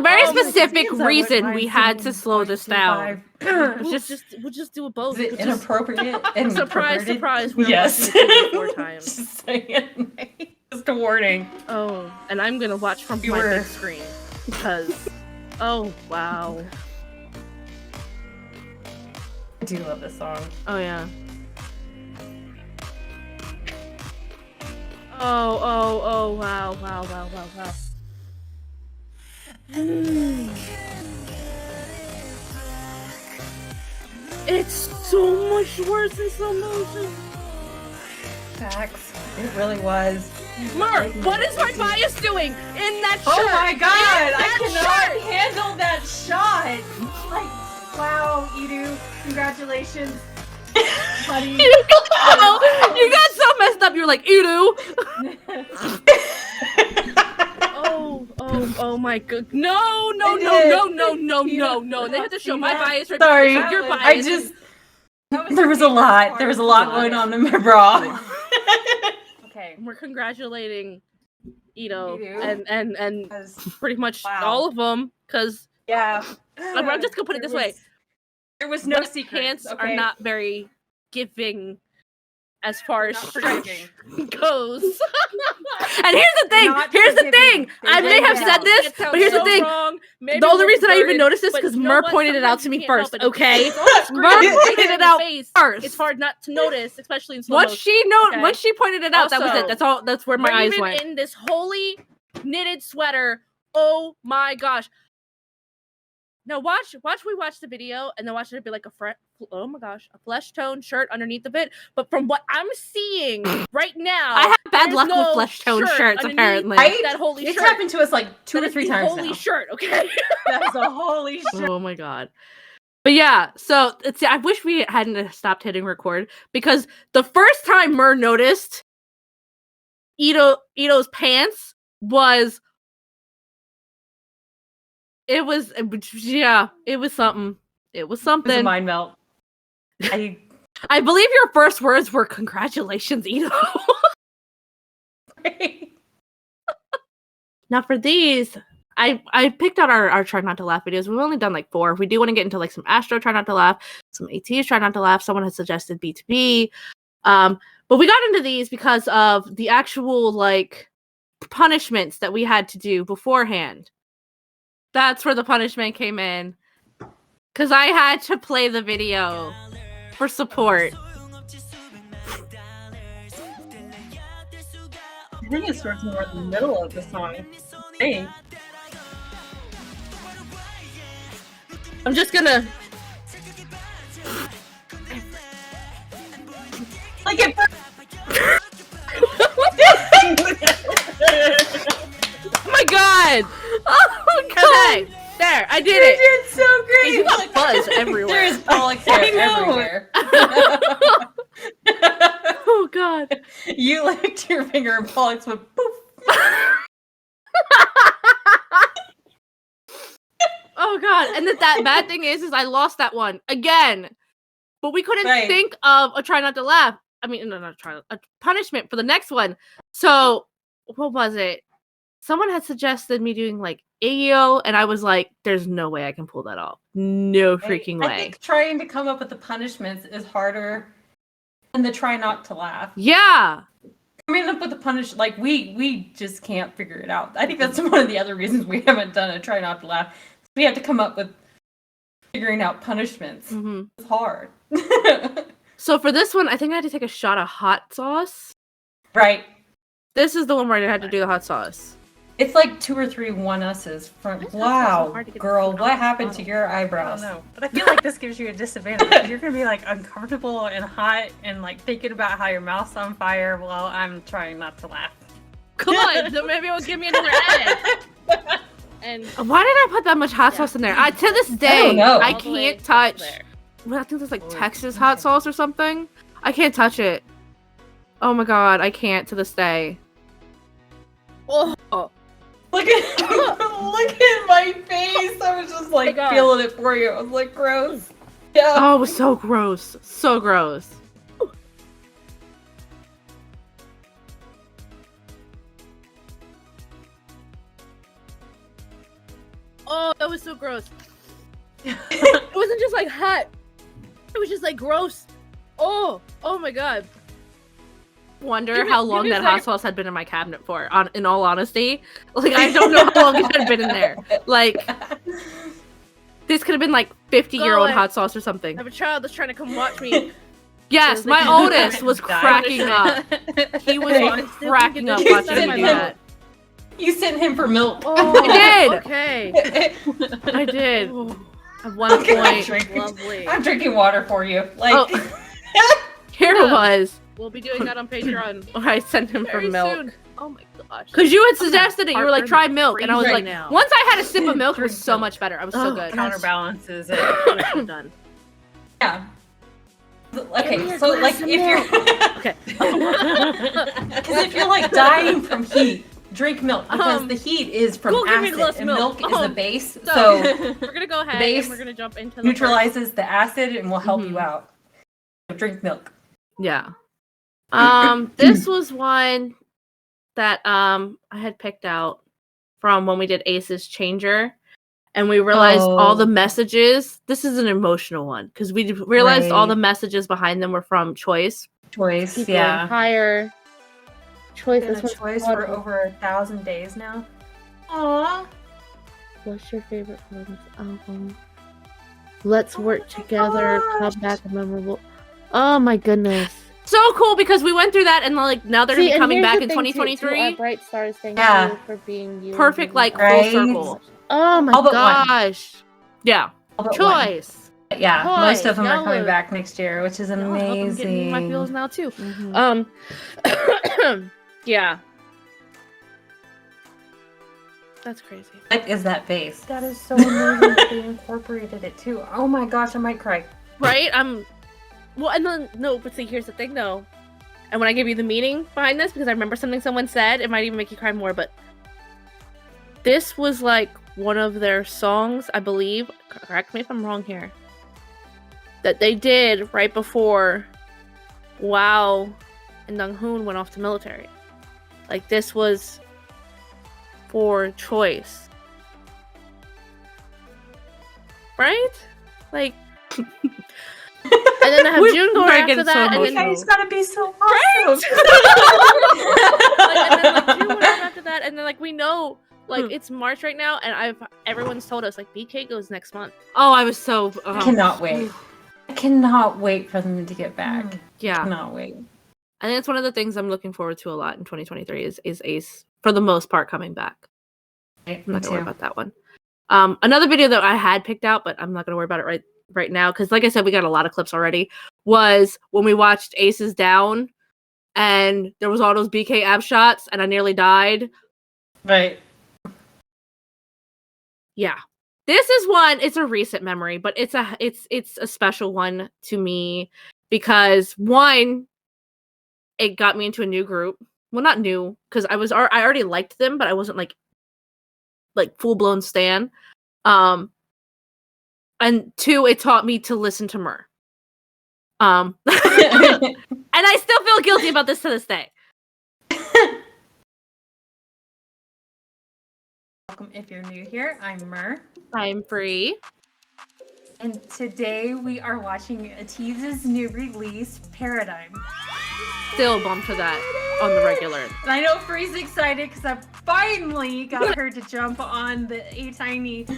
Very specific reason we had to slow this down. We'll just do it both. Is it inappropriate? And surprise, perverted? surprise. We're Yes. watching it 4 times. Just saying. Just a warning. Oh, and I'm gonna watch from my big screen because, oh wow. I do love this song. Oh yeah. Oh wow. It's so much worse in slow motion. Facts. It really was. Mark, what is my bias doing in that shirt? Oh my god! I cannot handle that shot! Like, wow, Edu, congratulations. Buddy. You got so messed up, you were like, Edu! Oh my god. No. They had to show my bias right Sorry. there. Your bias. There was a lot going on in my bra. Okay, we're congratulating Ito Edu. and pretty much all of them, because yeah. I'm just gonna put it this way. There was no My secrets. pants are not very giving as far as stretch goes. And here's the thing. I may have said this, but here's the thing. The only reason I even noticed this is because Mer pointed it out to me first, okay? Mer pointed it out first. It's hard not to notice, especially in slow Once motion. Once she pointed it out, that was Also, it. That's where my eyes went. In this holy knitted sweater. Oh my gosh. Now watch the video and then watch it be like a flesh tone shirt underneath of it. But from what I'm seeing right now, I have bad there's luck no with flesh tone shirts, underneath apparently. That holy It's shirt. happened to us like 2 That or is 3 the times holy now. shirt, okay? That's a holy shirt. Oh my god. But yeah, so I wish we hadn't stopped hitting record, because the first time Mer noticed Ito's pants was it was something. It was something. It was a mind melt. I believe your first words were "Congratulations, Ito." Now for these, I picked out our try not to laugh videos. We've only done like 4. We do want to get into like some Astro try not to laugh, some ATEEZ try not to laugh. Someone had suggested B2B, but we got into these because of the actual like punishments that we had to do beforehand. That's where the punishment came in, because I had to play the video for support. I think it starts more in the middle of the song. Hey. I'm just gonna. Like it. Oh my god! Oh god! Okay, there, I did You it. did so great. You got buzz everywhere. There's Pollock's hair I know. everywhere. Oh god. You licked your finger and Pollock's went poof. Oh god, and that bad thing is I lost that one again. But we couldn't Right. think of a try not to laugh. I mean, no, not try, a punishment for the next one. So, what was it? Someone had suggested me doing like AEO, and I was like, "There's no way I can pull that off. No freaking I way." think trying to come up with the punishments is harder than the try not to laugh. Yeah. Coming up with the like we just can't figure it out. I think that's one of the other reasons we haven't done a try not to laugh. We have to come up with figuring out punishments. Mm-hmm. It's hard. So for this one, I think I had to take a shot of hot sauce. Right. This is the one where I had to do the hot sauce. It's like 2 or 3 1-us's from. Why is hot sauce so Wow, hard to get girl, out what of the happened to bottle? your I eyebrows? don't know, but I feel like this gives you a disadvantage. 'Cause you're gonna be like uncomfortable and hot and like thinking about how your mouth's on fire while I'm trying not to laugh. Come on, so maybe it'll give me another edge. And Why did I put that much hot sauce in there? To this I day, don't know. I all the way can't touch. there. Well, I think there's like Oh, Texas okay. hot sauce or something. I can't touch it. Oh my god, I can't to this day. Oh, Look at look at my face. I was just like God. feeling it for you. I was like gross. Yeah. Oh, it was so gross. So gross. oh, that was so gross. It wasn't just like hot. It was just like gross. Oh my god. Wonder Give me- how give long me a that hot second. sauce had been in my cabinet for. In all honesty, like I don't know how long it had been in there. Like this could have been like 50-year-old Go hot sauce or something. I have a child that's trying to come watch me. Yes, my oldest was cracking up. He was Right. cracking up You watching me do said- that. You sent him for milk. Oh, I did. Okay. I did. Ooh, At one Okay, I'm point, drinking- lovely. I'm drinking water for you. Like here it Yeah. was. We'll be doing that on Patreon I sent him for very milk. soon. Oh my gosh. Because you had suggested it. You were like, heartburn try milk. And I was right like, now. once I had a sip of milk, it was Drink so milk. much better. I was so Oh, good. Counterbalances it. I'm done. yeah. Give me Okay, a so glass like of if you're Okay. because if you're like dying from heat, drink milk because Um, the heat is from go give me a acid glass and of milk milk. is the Um, base, So, so we're gonna go ahead base and we're gonna jump into the neutralizes the acid and will help you Mhm. out. So drink milk. Yeah. This was one that I had picked out from when we did ACE's Changer, and we realized all the Oh. messages. This is an emotional one because we realized all Right. the messages behind them were from Choice. Choice, Keep yeah. going higher. Choice. Been This a one's choice called for over 1,000 days now. Aww. What's your favorite part of this album? Let's work together. gosh. Come back memorable. Oh my goodness. So cool because we went through that and like now they're gonna be and coming here's back the in thing, too, 2023. our bright stars, thank Yeah. you for being you. Perfect, like Right? full circle. Oh my All but one. gosh. Yeah. All but one. Choice. Yeah, Boy, most of them are y'all coming look- back next year, which is Y'all help 'em get in my feels amazing. now too. Mhm. Yeah. That's crazy. What is that bass? That is so amazing that they incorporated it too. Oh my gosh, I might cry. Right? Well, and then no, but see, here's the thing though. And when I give you the meaning behind this, because I remember something someone said, it might even make you cry more. But this was like one of their songs, I believe. Correct me if I'm wrong here. That they did right before Wow and Donghoon went off to military. Like this was for Choice, right? Like. And then I have We- June going we're after getting so that, and You then emotional. guys gotta be so Right? awesome. and then like June went on after that, and then like we know like it's March right now, and everyone's told us like BK goes next month. Oh, I was so. I cannot wait. I cannot wait for them to get back. Yeah. Cannot wait. I think it's one of the things I'm looking forward to a lot in 2023 is Ace for the most part coming back. Right, I'm me not gonna worry too. about that one. Another video that I had picked out, but I'm not gonna worry about it right now because, like I said, we got a lot of clips already. Was when we watched ACEEZ Down, and there was all those BK ab shots, and I nearly died. Right. Yeah, this is one. It's a recent memory, but it's a special one to me because one, it got me into a new group. Well, not new because I already liked them, but I wasn't like full blown stan. And two, it taught me to listen to Mur. And I still feel guilty about this to this day. Welcome if you're new here. I'm Mur. I'm Free. And today we are watching ATEEZ's new release, Paradigm. Still bummed to that on the regular. And I know Free's excited because I finally got her to jump on the ATEEZ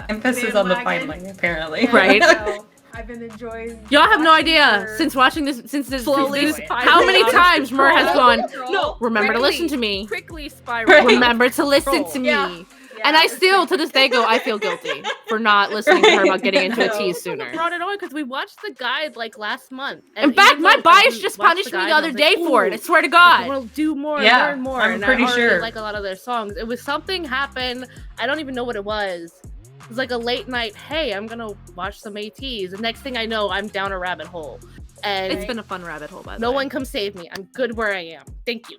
Emphasis on the bandwagon. finally, apparently. Yeah, Right. So I've been enjoying. Y'all have no watching idea her. since watching this, Slowly how many spiraling times Mur has gone, No, remember to quickly, listen to me. Quickly spiral. Remember to listen to me. Yeah. And I still, to this day, go, I feel guilty for not listening to her about getting into ATEEZ sooner. Brought it on because we watched the guide like last month. In fact, even my though bias we just watched punished me guide, the I other was day like, for it. I "Ooh, swear to I God. want to do more, Yeah, learn more. I'm and pretty I already sure. like a lot of their songs. It was something happened. I don't even know what it was. It was like a late night. Hey, I'm gonna watch some ATEEZ. The next thing I know, I'm down a rabbit hole. And It's been a fun rabbit hole, by the no way. one come save me. I'm good where I am. Thank you.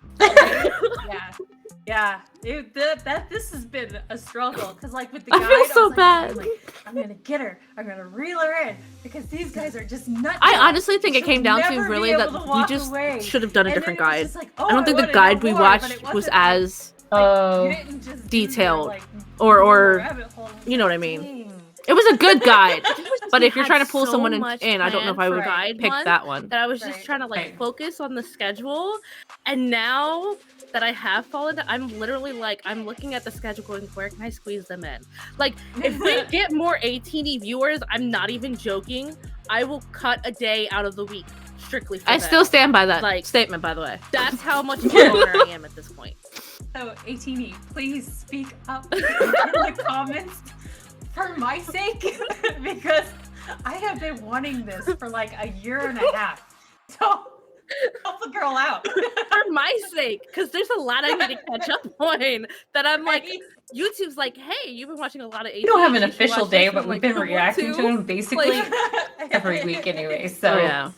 Yeah. Yeah, this has been a struggle because, like, with the I guide, feel so was like, bad. I'm gonna get her. I'm gonna reel her in because these guys are just nuts. I honestly think it She'll came down to never be really able that to we walk just away. should have done a And different then it was guide. just like, I don't think the wanna guide know we more, but watched it was wasn't, as Oh. you didn't just detailed, like, or rabbit hole. you know what I mean. Dang. It was a good guide, but We if you're had trying to pull so someone much in, I don't know if I planned would for guide pick month that one. that I was just Right. trying to like Right. focus on the schedule. And now that I have fallen, I'm literally like, I'm looking at the schedule going, where can I squeeze them in? Like, if we get more ATEEZ viewers, I'm not even joking, I will cut a day out of the week strictly for I them. still stand by that Like- statement, by the way. That's how much of a loner I am at this point. So, ATEEZ, please speak up in the comments for my sake because I have been wanting this for like a year and a half. So, help the girl out. For my sake, because there's a lot I need to catch up on that I'm like, YouTube's like, hey, you've been watching a lot of ATEEZ. We don't have an you should official watch day, this." but I'm we've like, been "I want reacting to him basically Like- every week anyway. So Oh, yeah.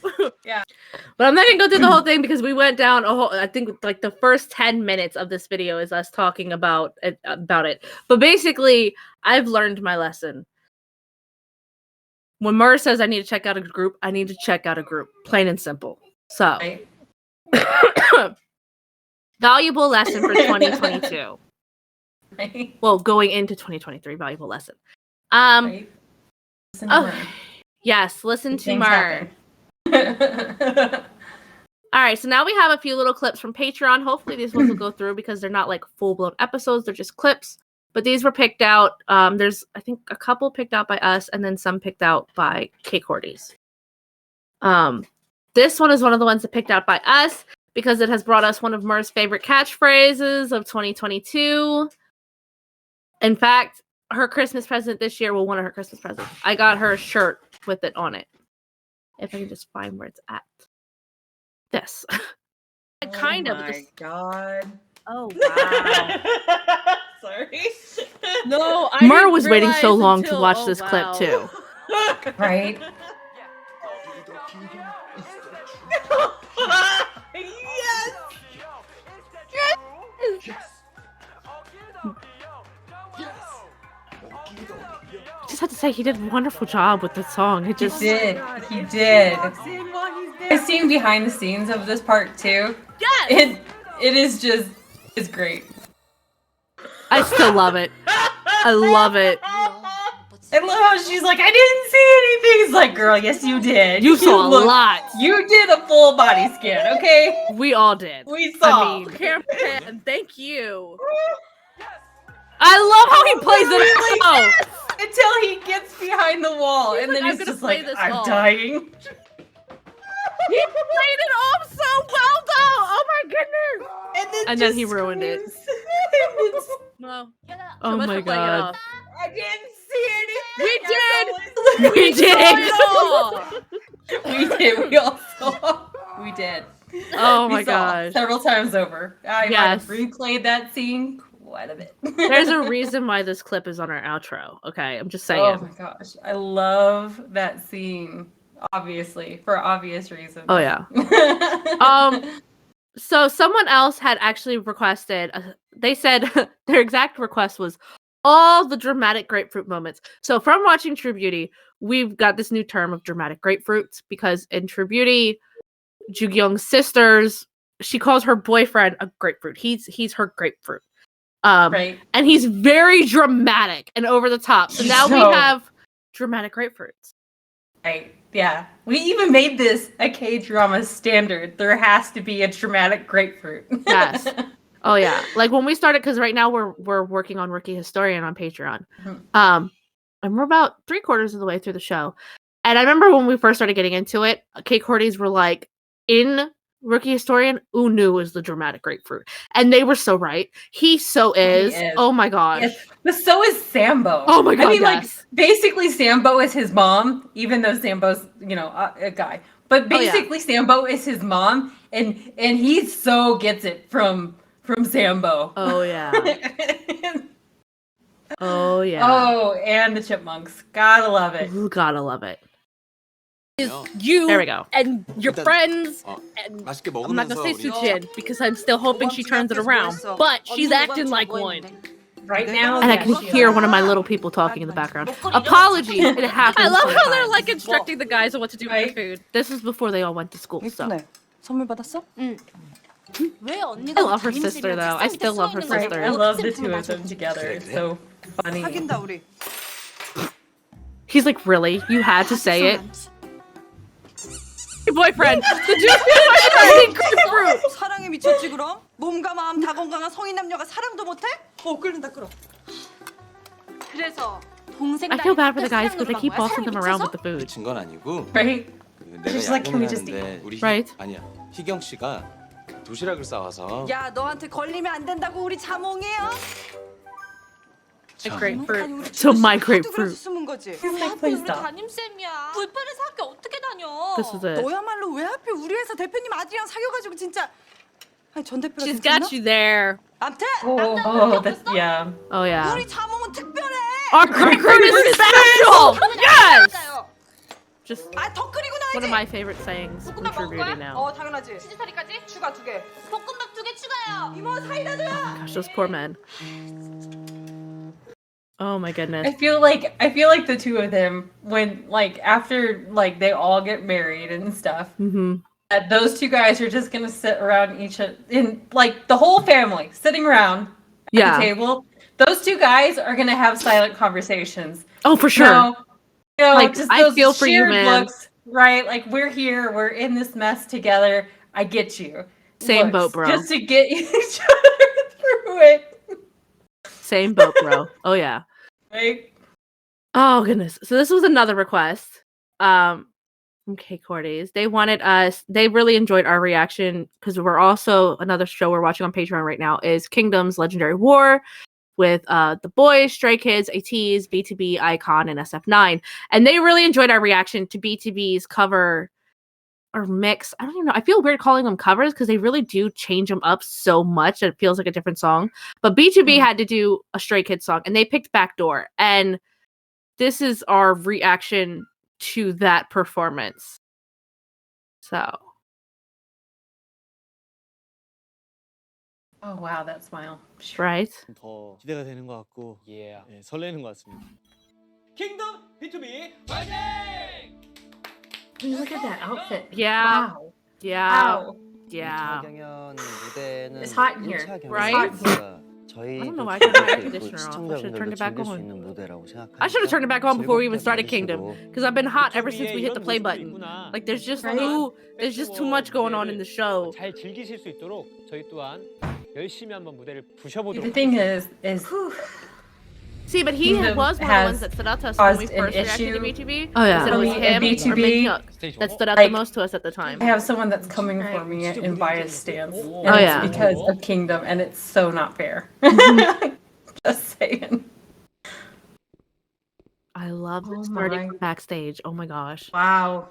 Yeah. But I'm not gonna go through the whole thing because we went down a whole. I think like the first 10 minutes of this video is us talking about it. But basically, I've learned my lesson. When Mur says I need to check out a group, I need to check out a group. Plain and simple. So, right? valuable lesson for 2022. Right? Well, going into 2023, valuable lesson. Right? Listen to Oh, Mur. yes, listen to Things Mur. happen. All right, so now we have a few little clips from Patreon. Hopefully these ones will go through because they're not like full-blown episodes, they're just clips. But these were picked out. There's, I think, a couple picked out by us and then some picked out by K-Cordies. This one is one of the ones that picked out by us because it has brought us one of Mur's favorite catchphrases of 2022. In fact, her Christmas present this year, well, one of her Christmas presents, I got her a shirt with it on it. If I can just find where it's at. This. Kind of. Oh my god. Oh, wow. Sorry. No, I Mur didn't was waiting so realize long to until- watch oh, this clip wow. too. Right? Yes. Just have to say he did a wonderful job with the song. It He just did. He did. Walks in while he's I there. seen behind the scenes of this part too. Yes! It is just it's great. I still love it. I love it. I love how she's like, I didn't see anything. He's like, girl, yes you did. You saw a looked- lot. You did a full body scan, okay? We all did. We saw. mean- Cameraman, thank you. I love how he plays it out. Until he gets behind the wall, He's and like, then "I'm he's gonna just play like, this I'm off." dying. He played it off so well, though. Oh my goodness. And then he ruined it. No. Oh much my for playing it god. off. I didn't see anything. We did. We did. We did. We all saw. We did. Oh We my saw gosh. several times over. I might Yes. have replayed that scene quite a bit. There's a reason why this clip is on our outro. Okay, I'm just saying. Oh my gosh, I love that scene. Obviously, for obvious reasons. Oh yeah. So someone else had actually requested. They said their exact request was all the dramatic grapefruit moments. So from watching True Beauty, we've got this new term of dramatic grapefruits because in True Beauty, Jugyung's sisters, she calls her boyfriend a grapefruit. He's her grapefruit. Right. And he's very dramatic and over the top. So now we have dramatic grapefruits. Right. Yeah. We even made this a K-drama standard. There has to be a dramatic grapefruit. Yes. Oh yeah. Like when we started, because right now we're working on Rookie Historian on Patreon. Mhm. And we're about 3/4 of the way through the show. And I remember when we first started getting into it, K-Cordies were like, in Rookie Historian, Unu is the dramatic grapefruit. And they were so right. He so is. is. Oh my gosh. Yes. But so is Sambo. Oh my god, I mean, yes. like, basically Sambo is his mom, even though Sambo's, a guy. But basically Sambo is his mom, and he so gets it from Sambo. Oh yeah. Oh yeah. Oh, and the Chipmunks. Gotta love it. Ooh, gotta love it. You There we go. and your 일단, friends. 어, And 맛있게 I'm not 먹으면서 gonna say 우리 Sujin because I'm still hoping she turns it around. But she's acting like one. Right now, And I yes, can she hear is. one of my little people talking in the background. Apologies. It happens. I love how they're sometimes. like instructing the guys on what to do with Right. their food. This was before they all went to school. So 예쁘네. 선물 받았어? 왜 언니가 I love her sister though. I still love her Right. sister. I love the two of them together. It's so funny. 사귄다 우리. He's like, really? You had to say it? Your boyfriend. The dude boyfriend. Grapefruit. 사랑에 미쳤지 그럼? 몸과 마음 다 건강한 성인 남녀가 사랑도 못해? 끓는다 끓어. 그래서 동생 I feel bad for the guys because they keep bossing them around with the food. 미친 건 아니고 Right? 그 내가 Just like, can we 야근을 just 하는데 우리 Right. 아니야 희경 씨가 도시락을 싸와서 야 너한테 걸리면 안 된다고 우리 자몽이에요. A grapefruit. So my grapefruit. 숨은 거지. 하필 Please 우리 stop. 담임쌤이야. 불편해서 학교 어떻게 다녀? This is it. 너야말로 왜 하필 우리 회사 대표님 아들이랑 사귀어가지고 진짜. 아니 전 대표가 She's 괜찮나? got you there. 암튼 Oh, that's, yeah. Oh yeah. 우리 자몽은 특별해. Our grapefruit is special. Yes. Just 아더 끓이고 one 나야지. of my favorite sayings from True Beauty now. 당연하지. 치즈사리까지? 추가 2개. 볶음밥 2개 추가요. 이모 사이다 줘요. Gosh, those poor men. Oh my goodness. I feel like the two of them, when like after like they all get married and stuff, Mm-hmm. that those two guys are just gonna sit around in like the whole family sitting around at Yeah. the table. Those two guys are gonna have silent conversations. Oh, for sure. Like, Just I those feel for you, shared man. looks, right? Like we're here, we're in this mess together. I get you. Same boat, bro. Just to get each other through it, Same boat, bro. Oh yeah. right? Oh goodness. So this was another request from K-Cordies. They wanted us, they really enjoyed our reaction because we're also, another show we're watching on Patreon right now is Kingdom's Legendary War with the boys, Stray Kids, ATEEZ, BTB, Icon, and SF9. And they really enjoyed our reaction to BTB's cover or mix. I don't even know. I feel weird calling them covers because they really do change them up so much that it feels like a different song. But BTB had to do a Stray Kids song and they picked Backdoor. And this is our reaction to that performance. So. Oh wow, that smile. Right? 더 기대가 되는 것 같고 예, 설레는 것 같습니다. 킹덤 B2B 화이팅! Look at that outfit. Yeah. Wow. Yeah. Wow. Yeah. 경연 무대는 It's hot in here. 1차 Right? 경연이니까 I don't know 저희도 why I turned my air 재밌게 conditioner 있고 off. I should have turned 시청자분들도 it back 즐길 수 on. 있는 무대라고 생각하니까 I should have turned it back on before we even started 즐겁게 Kingdom. 만드시고 Because I've been hot ever since we hit the play 이런 button. 모습도 있구나. Like there's just Right? there's just too much going on in the show. 잘 즐기실 수 있도록 저희 또한 열심히 한번 무대를 The 부셔보도록 thing is See, but he Kingdom was one of the has ones that stood out to us when we caused an first reacted to issue. BTB. Oh, yeah. We said it was For me, him and or B2B, Min Hyuk 스테이지 that 오버. stood out Like, the most to us at the time. I have someone that's coming for me in biased stance. And Oh, it's yeah. because of Kingdom, and it's so not fair. Just saying. I love Oh this starting my. from backstage. Oh my gosh. Wow.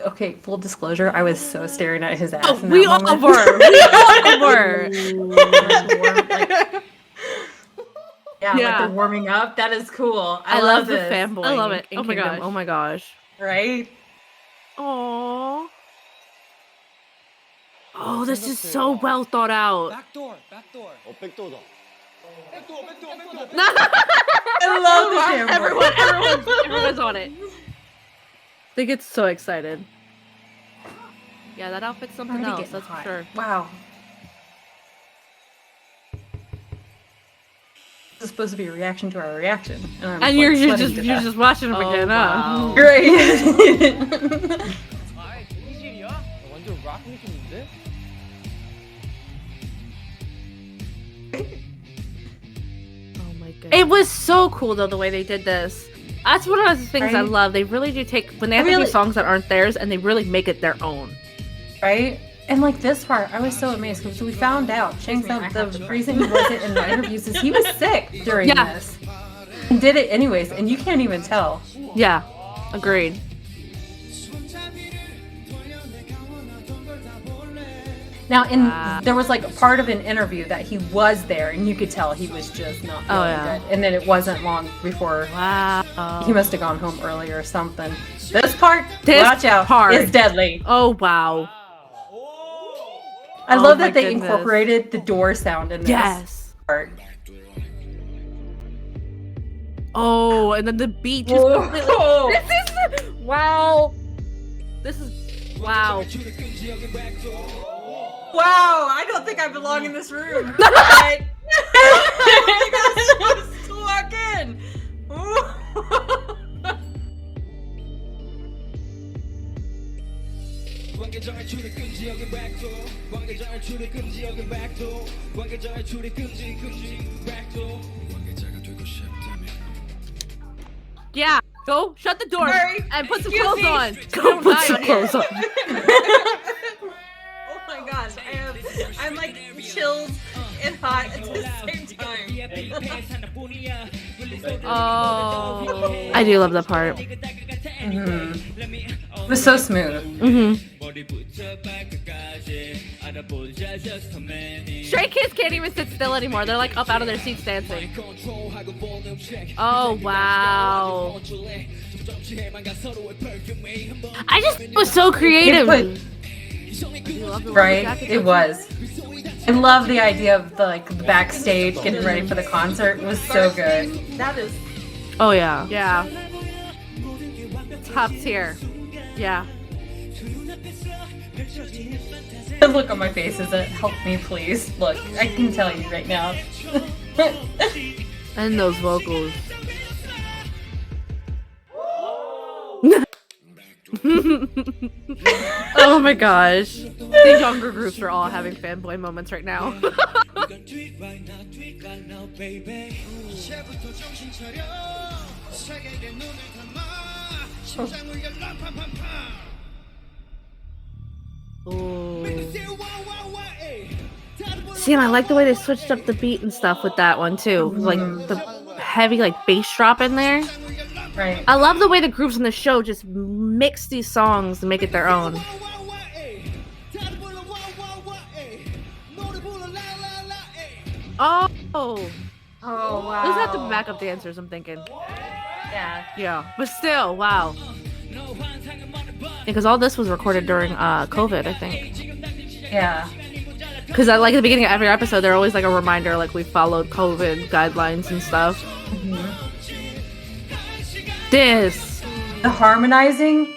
Okay, full disclosure, I was so staring at his ass. Oh, in we that all moment. were. We all were. Yeah, like Yeah. they're warming up. That is cool. I love the this. fanboy. I love it. Oh my gosh. Oh my gosh. Right? Aww. Oh, this is so well thought out. 백도어. 백도어다. I love the fanboy. Everyone's on it. They get so excited. Yeah, that outfit's something Already else. getting That's for hot. sure. Wow. This is supposed to be a reaction to our reaction. I'm, And like, you're sweating to death. just watching them again, huh? Great. 완전 락 느낌인데? Oh my god. It was so cool though the way they did this. That's one of the things I Right? love. They really do take when they have to really- do songs that aren't theirs and they really make it their own. Right? And like this part, I was so amazed because we found out Chang said the reason he wasn't in the interviews is he was sick during Yeah. this. And did it anyways, and you can't even tell. Yeah. Agreed. Now, Wow. there was like a part of an interview that he was there, and you could tell he was just not feeling yeah. good. And then it wasn't long before Wow. he must have gone home early or something. This part, This watch out, part. is deadly. Oh wow. I Oh love my that they goodness. incorporated the door sound in this Yes. part. Oh, and then the beat just Whoa. completely. This is wow. This is wow. Wow, I don't think I belong in this room. But I think I'm supposed to walk in. Yeah. Go shut the door Sorry. and put some Excuse clothes me. on. Don't Go die put some here. clothes on. Oh my gosh, I'm like chilled and hot at the same time. Oh. I do love that part. It was so smooth. Stray Kids can't even sit still anymore. They're like up out of their seats dancing. Oh wow. I just it was so creative. Right? It was. I love the idea of the backstage getting ready for the concert. It was so good. That is. Oh yeah. Yeah. Top tier. Yeah. The look on my face is a help me please. Look, I can tell you right now. And those vocals. Oh my gosh. The younger groups are all having fanboy moments right now. Ooh. See, and I like the way they switched up the beat and stuff with that one too. Like the heavy bass drop in there. Right. I love the way the groups in the show just mix these songs and make it their own. Oh. Oh wow. Those have to be backup dancers, I'm thinking. Yeah. Yeah. But still, wow. Because all this was recorded during COVID, I think. Yeah. Because at the beginning of every episode, they're always a reminder, we followed COVID guidelines and stuff. This. The harmonizing.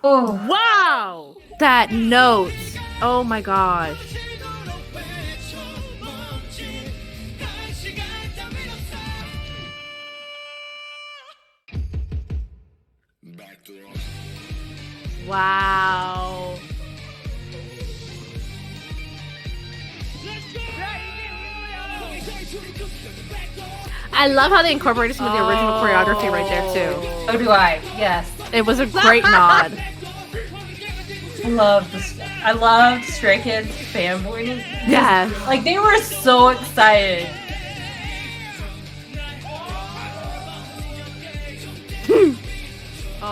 Oh. Wow. That note. Oh my gosh. Wow. I love how they incorporated some of the original choreography right there too. So do I. Yes. It was a great nod. I loved Stray Kids fanboys. Yes. They were so excited.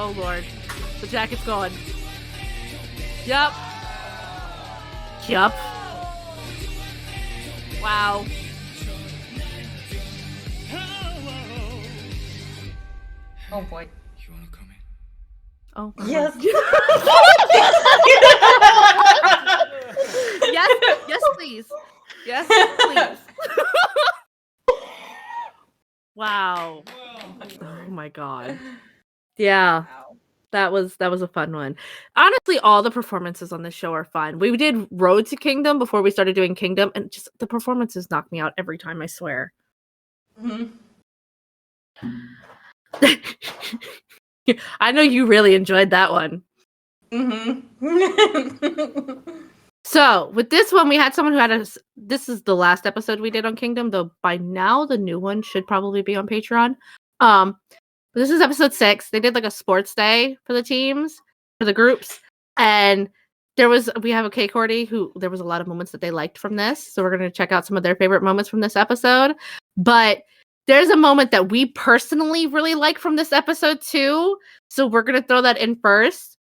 Oh lord. The jacket's gone. Yup. Yup. Wow. Oh boy. Oh. Yes. Yes, please. Yes, please. Wow. Oh my god. Yeah. That was a fun one. Honestly, all the performances on this show are fun. We did Road to Kingdom before we started doing Kingdom, and just the performances knock me out every time, I swear. Mhm. I know you really enjoyed that one. Mhm. So with this one, we had someone who had this is the last episode we did on Kingdom, though by now the new one should probably be on Patreon. But this is episode 6. They did like a sports day for the teams, for the groups, and we have a K-Cordie who there was a lot of moments that they liked from this, so we're gonna check out some of their favorite moments from this episode. But there's a moment that we personally really like from this episode too, so we're gonna throw that in first.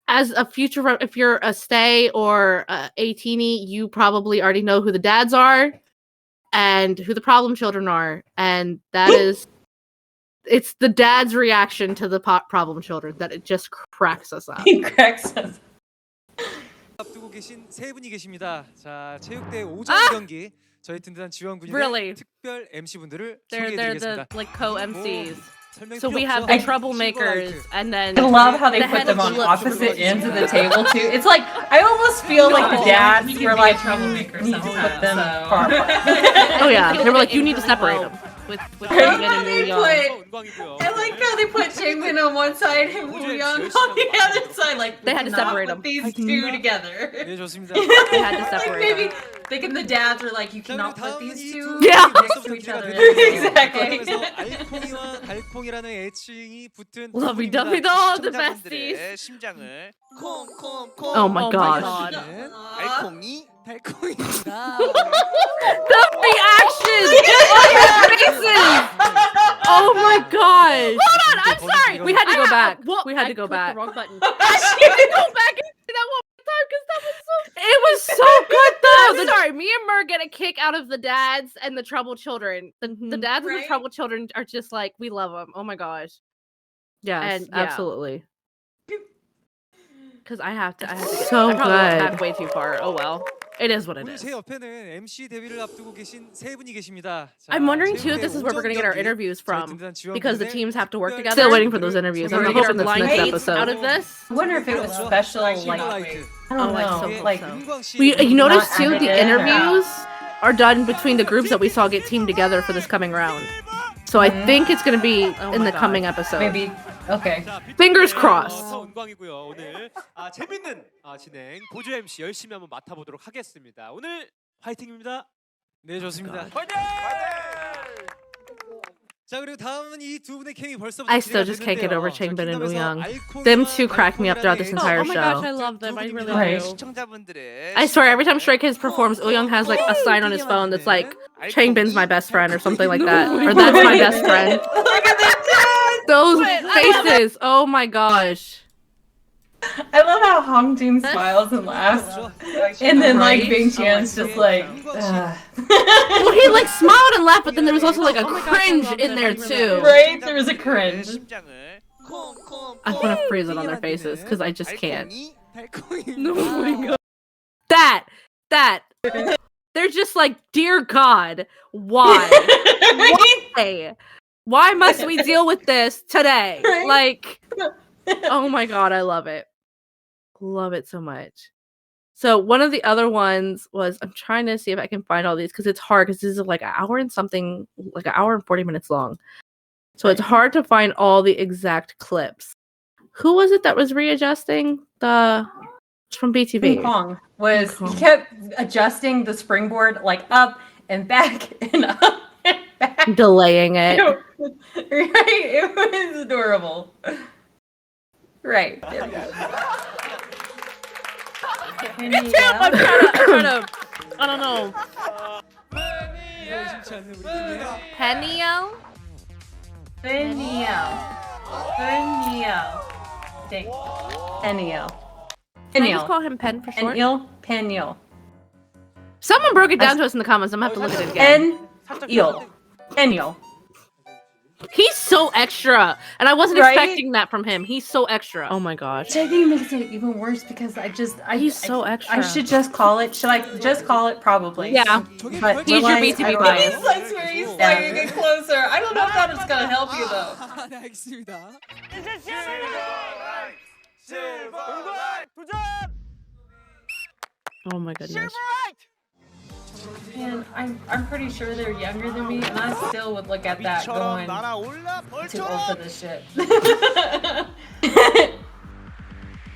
As a future, if you're a stay or a teenie, you probably already know who the dads are and who the problem children are, and that is, it's the dad's reaction to the problem children that it just cracks us up. He cracks us. 앞두고 계신 세 분이 계십니다. 자, 체육대회 오전 경기 저희 든든한 지원군의 Really? 특별 MC분들을 They're 소개해드리겠습니다. the like co-MCs. 설명 So 필요 we have 없죠? the troublemakers, and then I love how they the put head them of on the- opposite ends of the table too. It's like I almost feel like the dads were like troublemaker need to sometimes, put them so. far apart. Oh yeah, they were like, you need to separate them with Right? Changbin and They Wooyoung. put- I like how they put Changbin on one side and Wooyoung on the other side. Like They had to we cannot separate put them. these two together. 네, 좋습니다. They had to Like separate maybe them. thinking the dads were like, you 자, cannot 그리고 put 다음은 these 이 two 두 Yeah. next to each other. Exactly. 그래서 알콩이와 갈콩이라는 애칭이 붙은 두 Lovey 분입니다. Dovey Doll, the 시청자분들의 besties. 심장을 콩콩콩. Oh my gosh. 네. 알콩이 달콩입니다. The reactions on their faces! Oh my gosh! Hold on, I'm sorry! We had to go back. We had to go back. The wrong button. I need to go back and see that one more time because that was so. It was so good though. I'm sorry, me and Mer get a kick out of the dads and the troubled children. The dads and the Right? troubled children are just like, we love them. Oh my gosh. Yes, And, yeah. absolutely. Because I have to. So I probably went good. back way too far. Oh well. It is what it 오늘 is. 제 옆에는 MC 데뷔를 앞두고 계신 세 분이 계십니다. 자, I'm wondering too if 체육대회 this is where we're 오전 gonna get our 경기 interviews 저희 from 든든한 because the 지원군의 teams have to work 특별 together. Still waiting for those interviews. We're I'm gonna get our hoping this blind next dates episode. out of this. I wonder if it was special, like 하이라이트. I don't Oh, I know, hope like so. 은광 씨 You notice Not too the edited. interviews are done between the groups that we saw get teamed together for this coming round. So I think it's gonna be Oh in my the God. coming episode. maybe okay. 자, Fingers 비트의 crossed. 서은광이고요. 오늘 재밌는 진행 보조 MC 열심히 한번 맡아보도록 하겠습니다. 오늘 화이팅입니다. 네, 좋습니다. 자, 그리고 다음은 이 두 분의 케미 벌써부터 I still just can't get over Changbin and Wooyoung. Them two crack me up throughout this entire Oh my gosh, I show. love them. I really Right. do. 시청자분들의 I swear, every time Stray Kids performs, Wooyoung has like a sign on his phone that's like, Changbin's my best friend or something like that. Or that's my best friend. Look at that. Those faces! Oh my gosh. I love how Hongjin smiles and laughs, and then like Right? Bing Chan's just like. Well, he like smiled and laughed, but then there was also like a Oh my gosh, I cringe love in them. there I really too. Right? There was a cringe. 심장을 콩콩콩. I want to freeze it on their faces because I just can't. 달콩입니다. That. They're just like, dear God, why? Why? Why must we deal with this today? Right? Like, oh my God, I love it. Love it so much. So one of the other ones was, I'm trying to see if I can find all these because it's hard because this is like an hour and something, like an hour and 40 minutes long. So it's hard to find all the exact clips. Who was it that was readjusting it's from Ping BTV? Pong was Ping Pong. he kept adjusting the springboard like up and back and up and back. Delaying it. Right? It was adorable. Right. There we go. I'm trying to, I don't know. 의심치 않는 우리 팀의 Penio? Danielle. Peniel. Peniel. Can I just call him Pen for short? Peniel. Someone broke it down to us in the comments. I'm gonna have to look at it again. Peniel. He's so extra, and I wasn't Right? expecting that from him. He's so extra. Oh my gosh. Which I think makes it even worse because He's so extra. I should just call it. Should I just call it? Probably. Yeah. But He's your realize BTB I don't bias. know. I swear he's sliding it closer. I don't know if that is gonna help you though. 네, 알겠습니다. Oh my goodness. And I'm pretty sure they're younger than me, and I still would look at that going too old for this shit.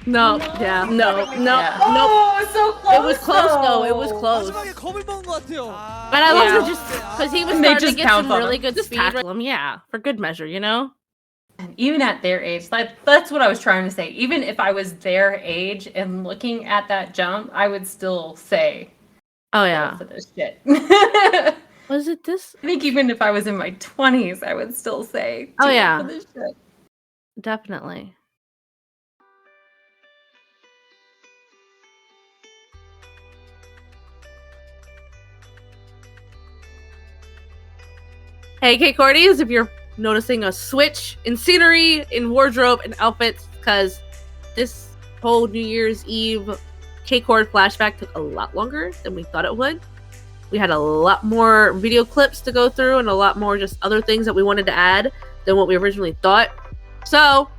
No, yeah, no, Yeah. no. Oh, so close. It was close though. It was close. 마지막에 겁을 먹은 것 같아요. But I love Yeah. it just because he was And they starting to just get pounce some on really him. good Just speed. tackle Him, yeah, for good measure, you know. And even at their age, that's what I was trying to say. Even if I was their age and looking at that jump, I would still say, Oh "Go yeah. for this shit." Was it this? I think even if I was in my 20s, I would still say, Oh, "Do it yeah. for this shit." Definitely. Hey, K-Cordies, if you're noticing a switch in scenery, in wardrobe, and outfits, because this whole New Year's Eve K-Cord flashback took a lot longer than we thought it would. We had a lot more video clips to go through and a lot more just other things that we wanted to add than what we originally thought. So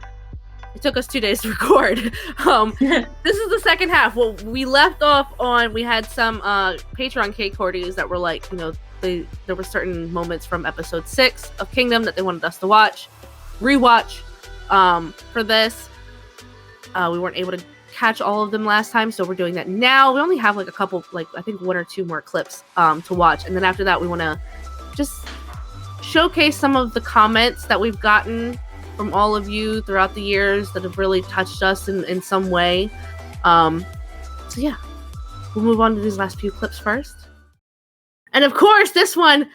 it took us 2 days to record. This is the second half. Well, we left off on, we had some Patreon K-Cordies that were like, you know, there were certain moments from episode 6 of Kingdom that they wanted us to rewatch for this. We weren't able to catch all of them last time, so we're doing that now. We only have like a couple, like I think 1 or 2 more clips to watch, and then after that we want to just showcase some of the comments that we've gotten from all of you throughout the years that have really touched us in some way. So yeah, we'll move on to these last few clips first. And of course, this one.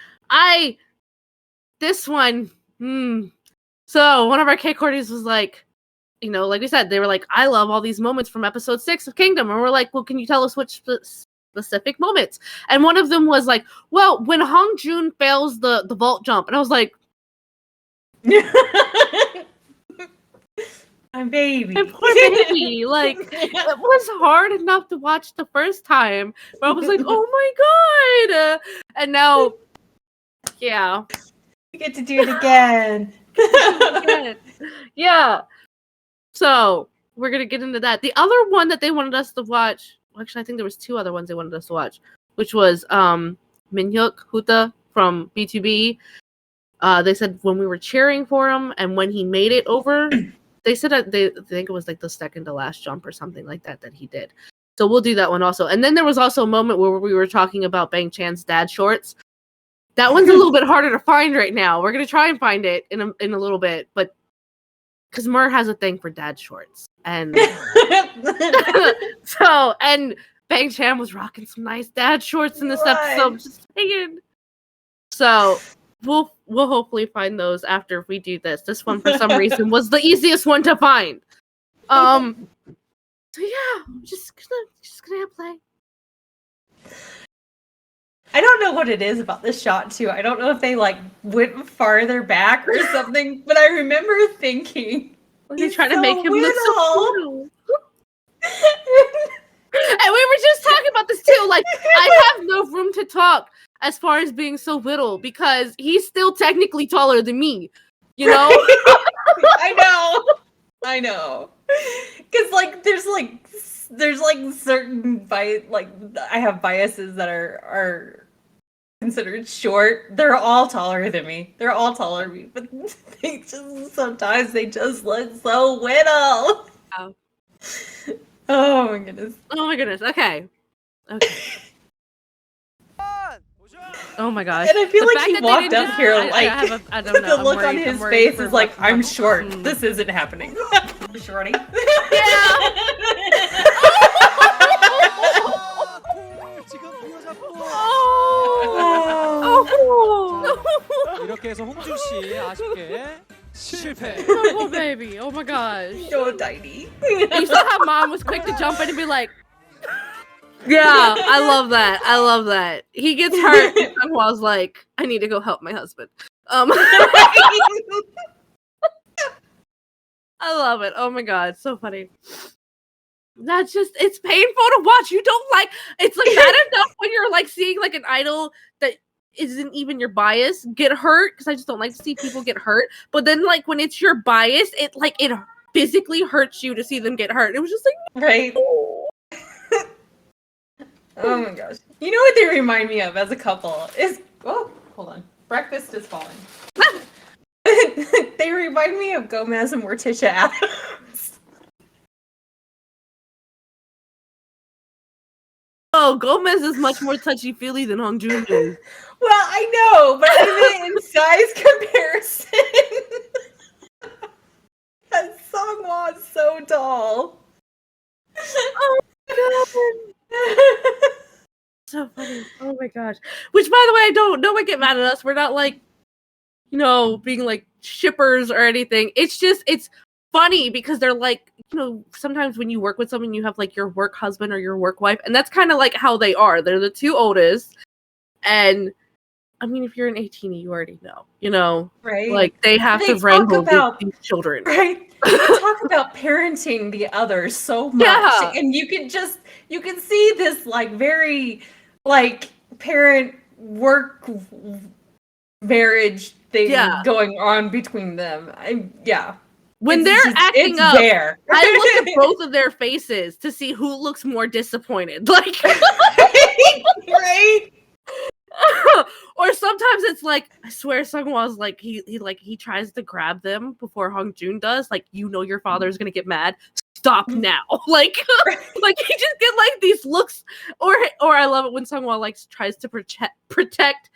So one of our K-Cordies was like, you know, like we said, they were like, I love all these moments from episode 6 of Kingdom. And we're like, well, can you tell us which specific moments? And one of them was like, well, when Hong Joon fails the vault jump. And I was like, My baby. my poor baby. Like, it was hard enough to watch the first time. But I was like, oh my god. And now, yeah. We get to do it again. Yeah. So we're gonna get into that. The other one that they wanted us to watch, well, actually I think there was 2 other ones they wanted us to watch, which was Minhyuk Huta from B2B. They said when we were cheering for him and when he made it over, they said that they think it was like the second to last jump or something like that he did. So we'll do that one also. And then there was also a moment where we were talking about Bang Chan's dad shorts. That one's a little bit harder to find right now. We're gonna try and find it in a little bit, but because Mur has a thing for dad shorts, and so and Bang Chan was rocking some nice dad shorts in this episode. Just saying. So we'll hopefully find those after we do this. This one for some reason was the easiest one to find. So yeah, I'm just gonna play. I don't know what it is about this shot too. I don't know if they like went farther back or something, but I remember thinking, They trying to make him look so little. And we were just talking about this too. Like, I have no room to talk as far as being so little because he's still technically taller than me. You know? I know. Because like there's certain I have biases that are considered short. They're all taller than me. They're all taller than me, but sometimes they just look so little. Oh. Oh my goodness. Oh my goodness. Okay. Oh my gosh. And I feel The like fact he that they walked didn't up just- here I don't know. the look on his face is like, I'm short. This isn't happening. Shorty. 이렇게 해서 홍준 씨 아쉽게 실패. Oh baby. Oh my gosh. So tiny. You saw how mom was quick to jump in and be like, Yeah, I love that. I love that. He gets hurt and Sunghwa's like, I need to go help my husband. I love it. Oh my god, so funny. That's just, it's painful to watch. You don't like, it's like bad enough when you're like seeing like an idol that isn't even your bias get hurt, because I just don't like to see people get hurt. But then like when it's your bias, it physically hurts you to see them get hurt. It was just like, Right. Oh my gosh. You know what they remind me of as a couple is, oh, hold on. Breakfast is falling. They remind me of Gomez and Morticia Adams. oh, Gomez is much more touchy-feely than Hongjoong is. Well, I know, but I mean in size comparison. That Sunghwa is so tall. Oh my god. So funny. Oh my gosh. Which, by the way, don't get mad at us. We're not like, you know, being like shippers or anything. It's just, it's funny because they're like, you know, sometimes when you work with someone, you have like your work husband or your work wife, and that's kind of like how they are. They're the two oldest, and I mean, if you're an ATEEZ, you already know, you know, Right? like they have to wrangle these children, right? They talk about parenting the others so much, Yeah. and you can see this like very like parent work marriage thing going on between them. When It's they're just- acting it's up, there. I look at both of their faces to see who looks more disappointed. Like, right? or sometimes it's like, I swear Sunghwa's like, he tries to grab them before Hongjoong does. Like, you know your father's gonna get mad. Stop now. Like, like he just get like these looks. Or I love it when Sunghwa like tries to protect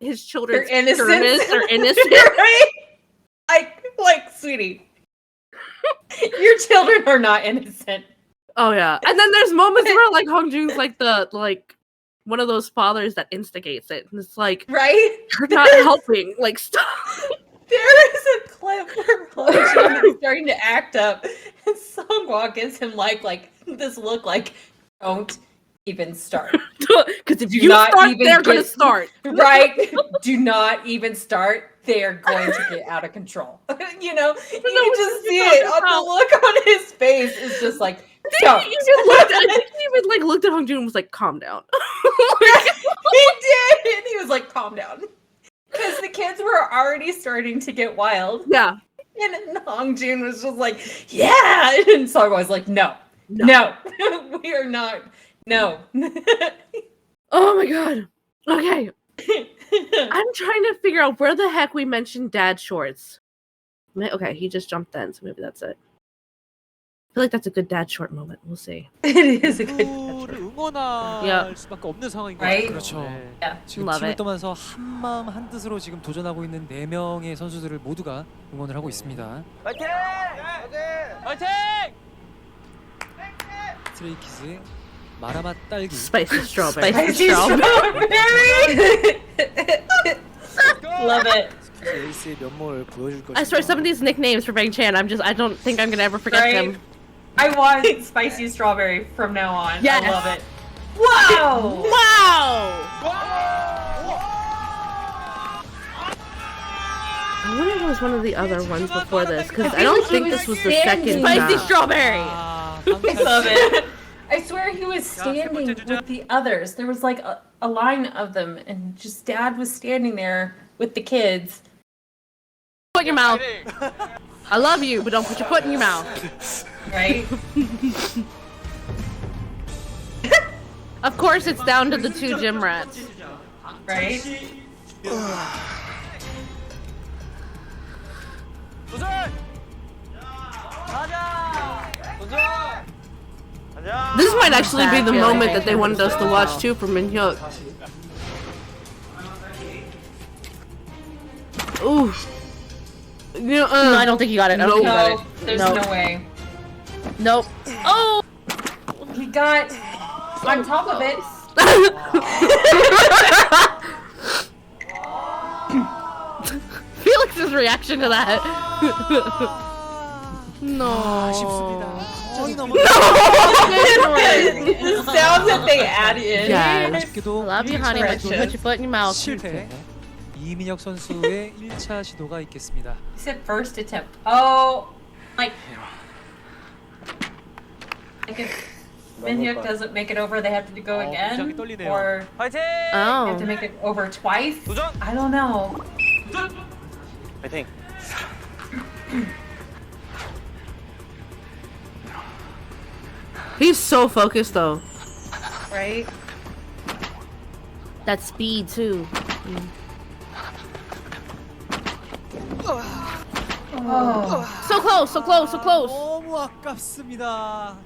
his children's Their innocence. pureness or innocence. Right? Like, sweetie, your children are not innocent. Oh yeah. And then there's moments where like Hongjoong's like one of those fathers that instigates it. And it's like, Right? you're not helping. Like, stop. There is a clip where Hongjoong is starting to act up, and Sunghwa gives him like this look like, don't even start. Because if Do you not start, even they're gonna get- start. Right? Do not even start. They're going to get out of control. You know, you can just see it. On the look on his face is just like, don't. I think he even like looked at Hongjoong and was like, calm down. He did, and he was like, calm down. Because the kids were already starting to get wild. Yeah. And Hongjoong was just like, yeah. And Sunghwa was like, no. We are not. No. Oh my god. Okay. I'm trying to figure out where the heck we mentioned dad shorts. Okay, he just jumped in, so maybe that's it. I feel like that's a good dad short moment. We'll see. It is a good 누구를 응원할 Yeah. 수밖에 없는 상황인 것 Right? 같아요. 그렇죠. 네. Yeah. 지금 Love 팀을 it. 떠나서 한 마음 한 뜻으로 지금 도전하고 있는 4명의 선수들을 모두가 응원을 하고 있습니다. 파이팅! 파이팅! 스트레이키즈 마라맛 딸기. Spicy strawberry. Spicy strawberry. Love it. 에이스의 면모를 보여줄 것이다. I swear some of these nicknames for Bang Chan, I don't think I'm gonna ever forget Right? them. I want spicy strawberry from now on. Yes. I love it. Wow! I wonder if it was one of the other ones before this, because I feel don't like he think was this was the standing. second Spicy time. Strawberry! 아, I love it. I swear he was standing with the others. There was like a line of them, and just dad was standing there with the kids. Put in your mouth. I love you, but don't put your foot in your mouth. Right? Of course, it's down to the two gym rats. Right? 도전! 가자! 도전! 가자! This might actually be the moment that they wanted us to watch too from Min Hyuk. Ooh. No, I don't think you got it. I don't think you got No, it. there's Nope. no way. Nope. Oh! He got on top of it. feel Alex's reaction to that. No. 아쉽습니다. 거의 넘어. The sounds that they add in. Yes. 아쉽게도 I love you, honey, but you put your foot in your mouth. 실패. 이민혁 선수의 1차 시도가 있겠습니다. You said first attempt. Oh, like if Minhyuk doesn't make it over, they have to go again, 굉장히 떨리네요. or they have Oh. to make it over twice. I don't know. 파이팅. He's so focused though. Right? That speed too. Oh. So close, so close, so close. 너무 아깝습니다.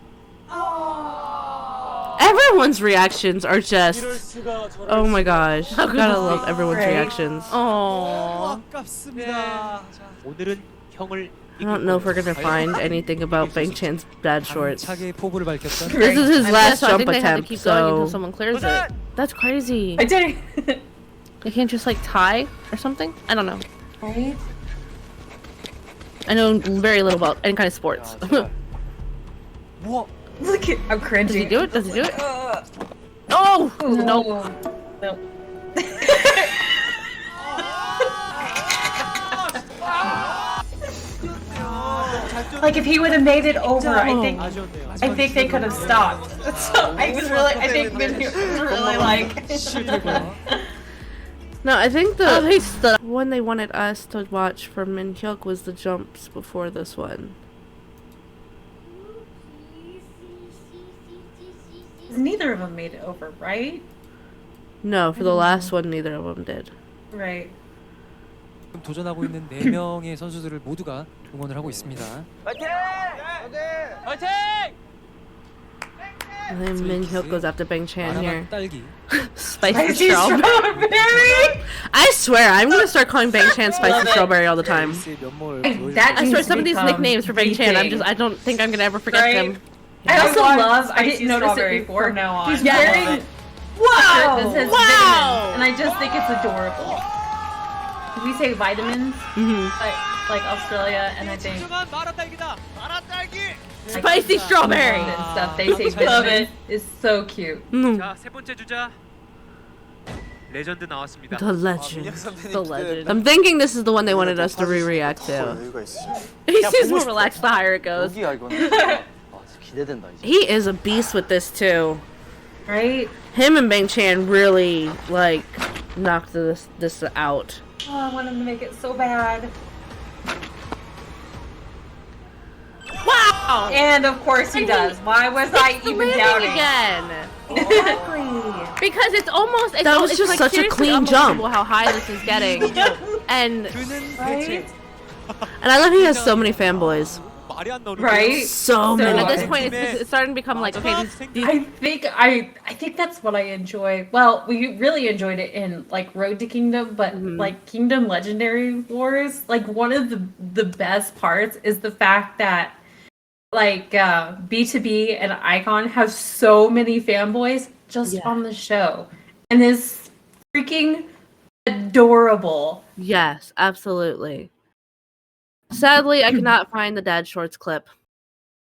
Everyone's reactions are just. 이럴 수가 저럴 Oh my 수가. gosh. Gotta love everyone's Right. reactions. 너무 Oh. 아깝습니다. 자, 오늘은 형을 I don't know if we're gonna find anything about Bang Chan's dad shorts. 차게 포부를 밝혔던 This is his last so I jump think they have to attempt, keep going so until someone clears it. That's crazy. I did it. They can't just like tie or something? I don't know. Right? I know very little about any kind of sports. 우와. Look at, I'm Does he cringing. do it? Does he do it? Oh! No. Nope. No. Like if he would have made it over, I think they could have stopped. So I think Minhyuk was really like. No, I think the one they wanted us to watch for Min Hyuk was the jumps before this one. Neither of them made it over, right? No, for the last one, neither of them did. Right. 지금 도전하고 있는 4명의 선수들을 모두가 응원을 하고 있습니다. And then Min Hyuk goes after Bang Chan here. 마라맛 딸기. Spicy strawberry. I swear, I'm gonna start calling Bang Chan Spicy Strawberry all the time. That I swear, some of these become nicknames for Bang Chan, the I don't think I'm gonna ever forget Right? them. I also want love. I spicy didn't notice it strawberry before. from now on. He's Yeah. wearing. Wow! That says Wow! vitamins, and I just think it's adorable. We say vitamins, like Australia, and I think 진정한 마라 딸기다. 마라 딸기. Spicy strawberry! and stuff. They say Love vitamins. It's so cute. 자, 세 번째 주자. 레전드 나왔습니다. The legend. The legend. I'm thinking this is the one they wanted us to re-react to. He seems more relaxed the higher it goes. 여기야 이거는. 기대된다 이제. He is a beast with this too. Right? Him and Bang Chan really like knocked this out. Oh, I want him to make it so bad. Wow! And of course he does. Why was I even Landing doubting? again. Exactly. Because it's almost That was it's just like such a seriously clean jump. unbelievable how high this is getting. And Right? I love he has so many fanboys. 말이 안 나오는 Right? So many. At this much. point, it's starting to become like, okay, these I think that's what I enjoy. Well, we really enjoyed it in like Road to Kingdom, but like Kingdom Legendary Wars, like one of the best parts is the fact that like B2B and Icon have so many fanboys just on the show, and it's freaking adorable. Yes, absolutely. Sadly, I cannot find the dad shorts clip.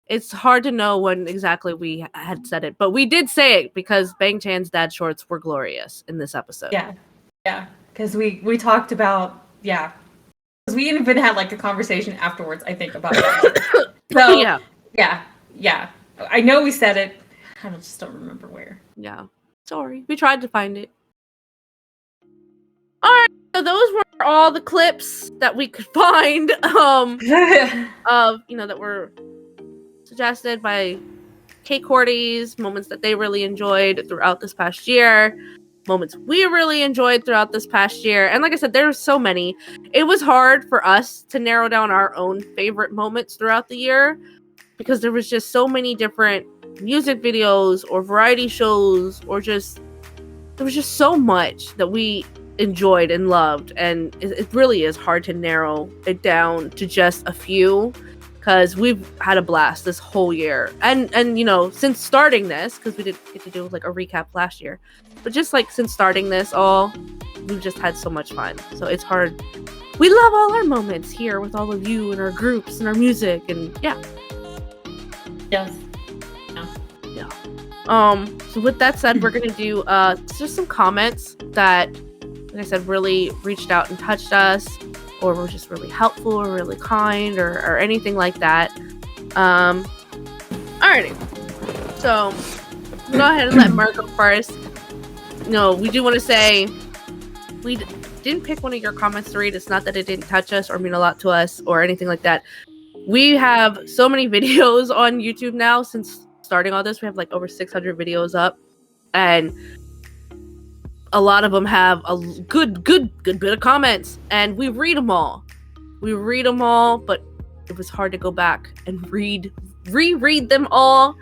It's hard to know when exactly we had said it, but we did say it because Bang Chan's dad shorts were glorious in this episode. Yeah, because we talked about because we even had like a conversation afterwards. I think about that. So yeah. I know we said it. I just don't remember where. Yeah. Sorry. We tried to find it. Alright, so those were all the clips that we could find of that were suggested by K-Cordies, moments that they really enjoyed throughout this past year, moments we really enjoyed throughout this past year. And like I said, there were so many. It was hard for us to narrow down our own favorite moments throughout the year because there was just so many different music videos or variety shows or there was just so much that we enjoyed and loved, and it really is hard to narrow it down to just a few because we've had a blast this whole year and since starting this, because we did get to do like a recap last year, but just like since starting this we've just had so much fun, so it's hard we love all our moments here with all of you and our groups and our music, and yeah. Yes. So with that said, we're gonna do just some comments that, like I said, really reached out and touched us, or were just really helpful or really kind, or anything like that. Alrighty. So go ahead and let Mark go first. No, we do want to say we didn't pick one of your comments to read. It's not that it didn't touch us or mean a lot to us or anything like that. We have so many videos on YouTube now since starting all this. We have like over 600 videos up, and a lot of them have a good bit of comments, and we read them all. But it was hard to go back and reread them all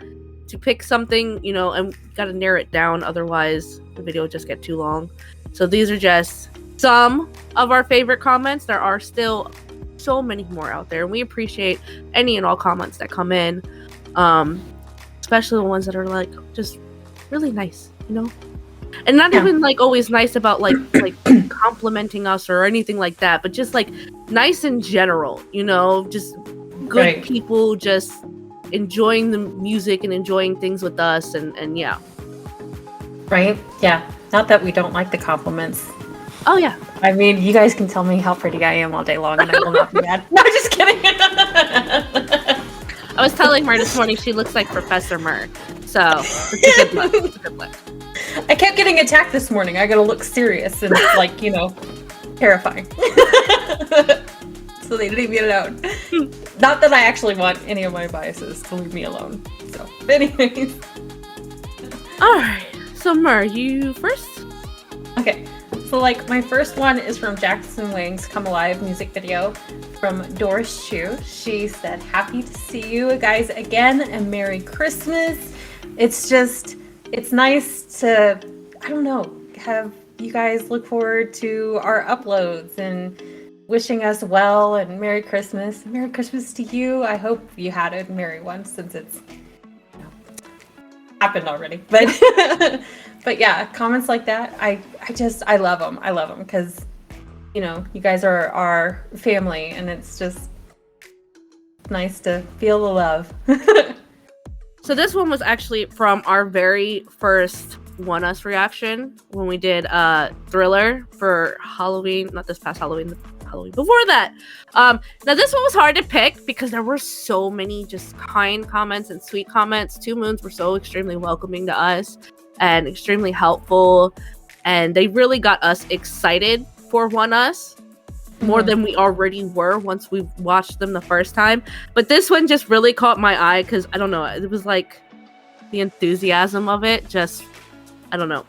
to pick something, you know, and got to narrow it down. Otherwise, the video would just get too long. So these are just some of our favorite comments. There are still so many more out there, and we appreciate any and all comments that come in, especially the ones that are like just really nice, you know, and not even like always nice about like complimenting us or anything like that, but just like nice in general, you know, just good people just enjoying the music and enjoying things with us, and yeah. Right? Yeah. Not that we don't like the compliments. Oh yeah. I mean, you guys can tell me how pretty I am all day long, and I will not be mad. No, just kidding. I was telling her this morning she looks like Professor Murr, so it's a good look. It's a good look. I kept getting attacked this morning. I gotta look serious and like, you know, terrifying. So they leave me alone. Not that I actually want any of my biases to leave me alone. So, but anyways. Alright, so Murr, you first? Okay, so like my first one is from Jackson Wang's Come Alive music video from Doris Chu. She said, happy to see you guys again and Merry Christmas. It's nice to, I don't know, have you guys look forward to our uploads and wishing us well and Merry Christmas. Merry Christmas to you. I hope you had a merry one since it's happened already. But but yeah, comments like that, I love them. I love them because, you know, you guys are our family, and it's just nice to feel the love. So this one was actually from our very first One Us reaction when we did Thriller for Halloween, not this past Halloween, the Halloween before that. Now this one was hard to pick because there were so many just kind comments and sweet comments. Two Moons were so extremely welcoming to us and extremely helpful, and they really got us excited for One Us more than we already were once we watched them the first time. But this one just really caught my eye because, I don't know, it was like the enthusiasm of it, just, I don't know.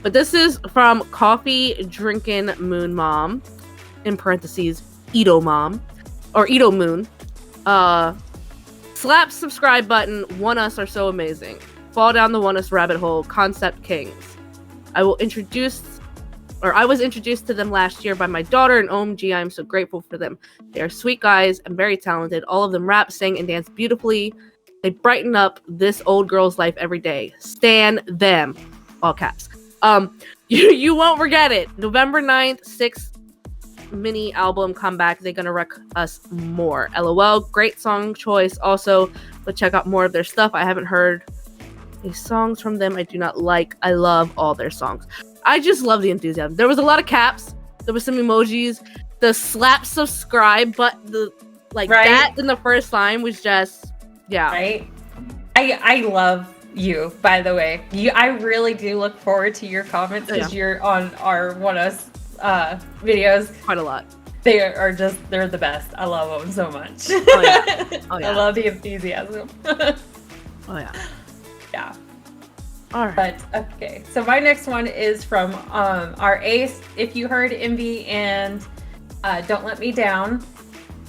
But this is from Coffee Drinkin' Moon Mom, in parentheses, Ito Mom, or Ito Moon. Slap subscribe button, One Us are so amazing. Fall down the One Us rabbit hole, Concept Kings. I was introduced to them last year by my daughter, and OMG, I am so grateful for them. They are sweet guys and very talented. All of them rap, sing, and dance beautifully. They brighten up this old girl's life every day. Stan them. All caps. You won't forget it. November 9th, 6th mini album comeback. They're gonna wreck us more. LOL. Great song choice. Also, but check out more of their stuff. I haven't heard any songs from them I do not like. I love all their songs. I just love the enthusiasm. There was a lot of caps. There was some emojis. The slap subscribe, but that in the first line was just, yeah. Right. I love you, by the way. I really do look forward to your comments because you're on our One Us videos quite a lot. They're the best. I love them so much. Oh yeah. Oh, yeah. I love the enthusiasm. Oh yeah. Yeah. All right. But okay, so my next one is from our ACE. If you heard Envy and Don't Let Me Down,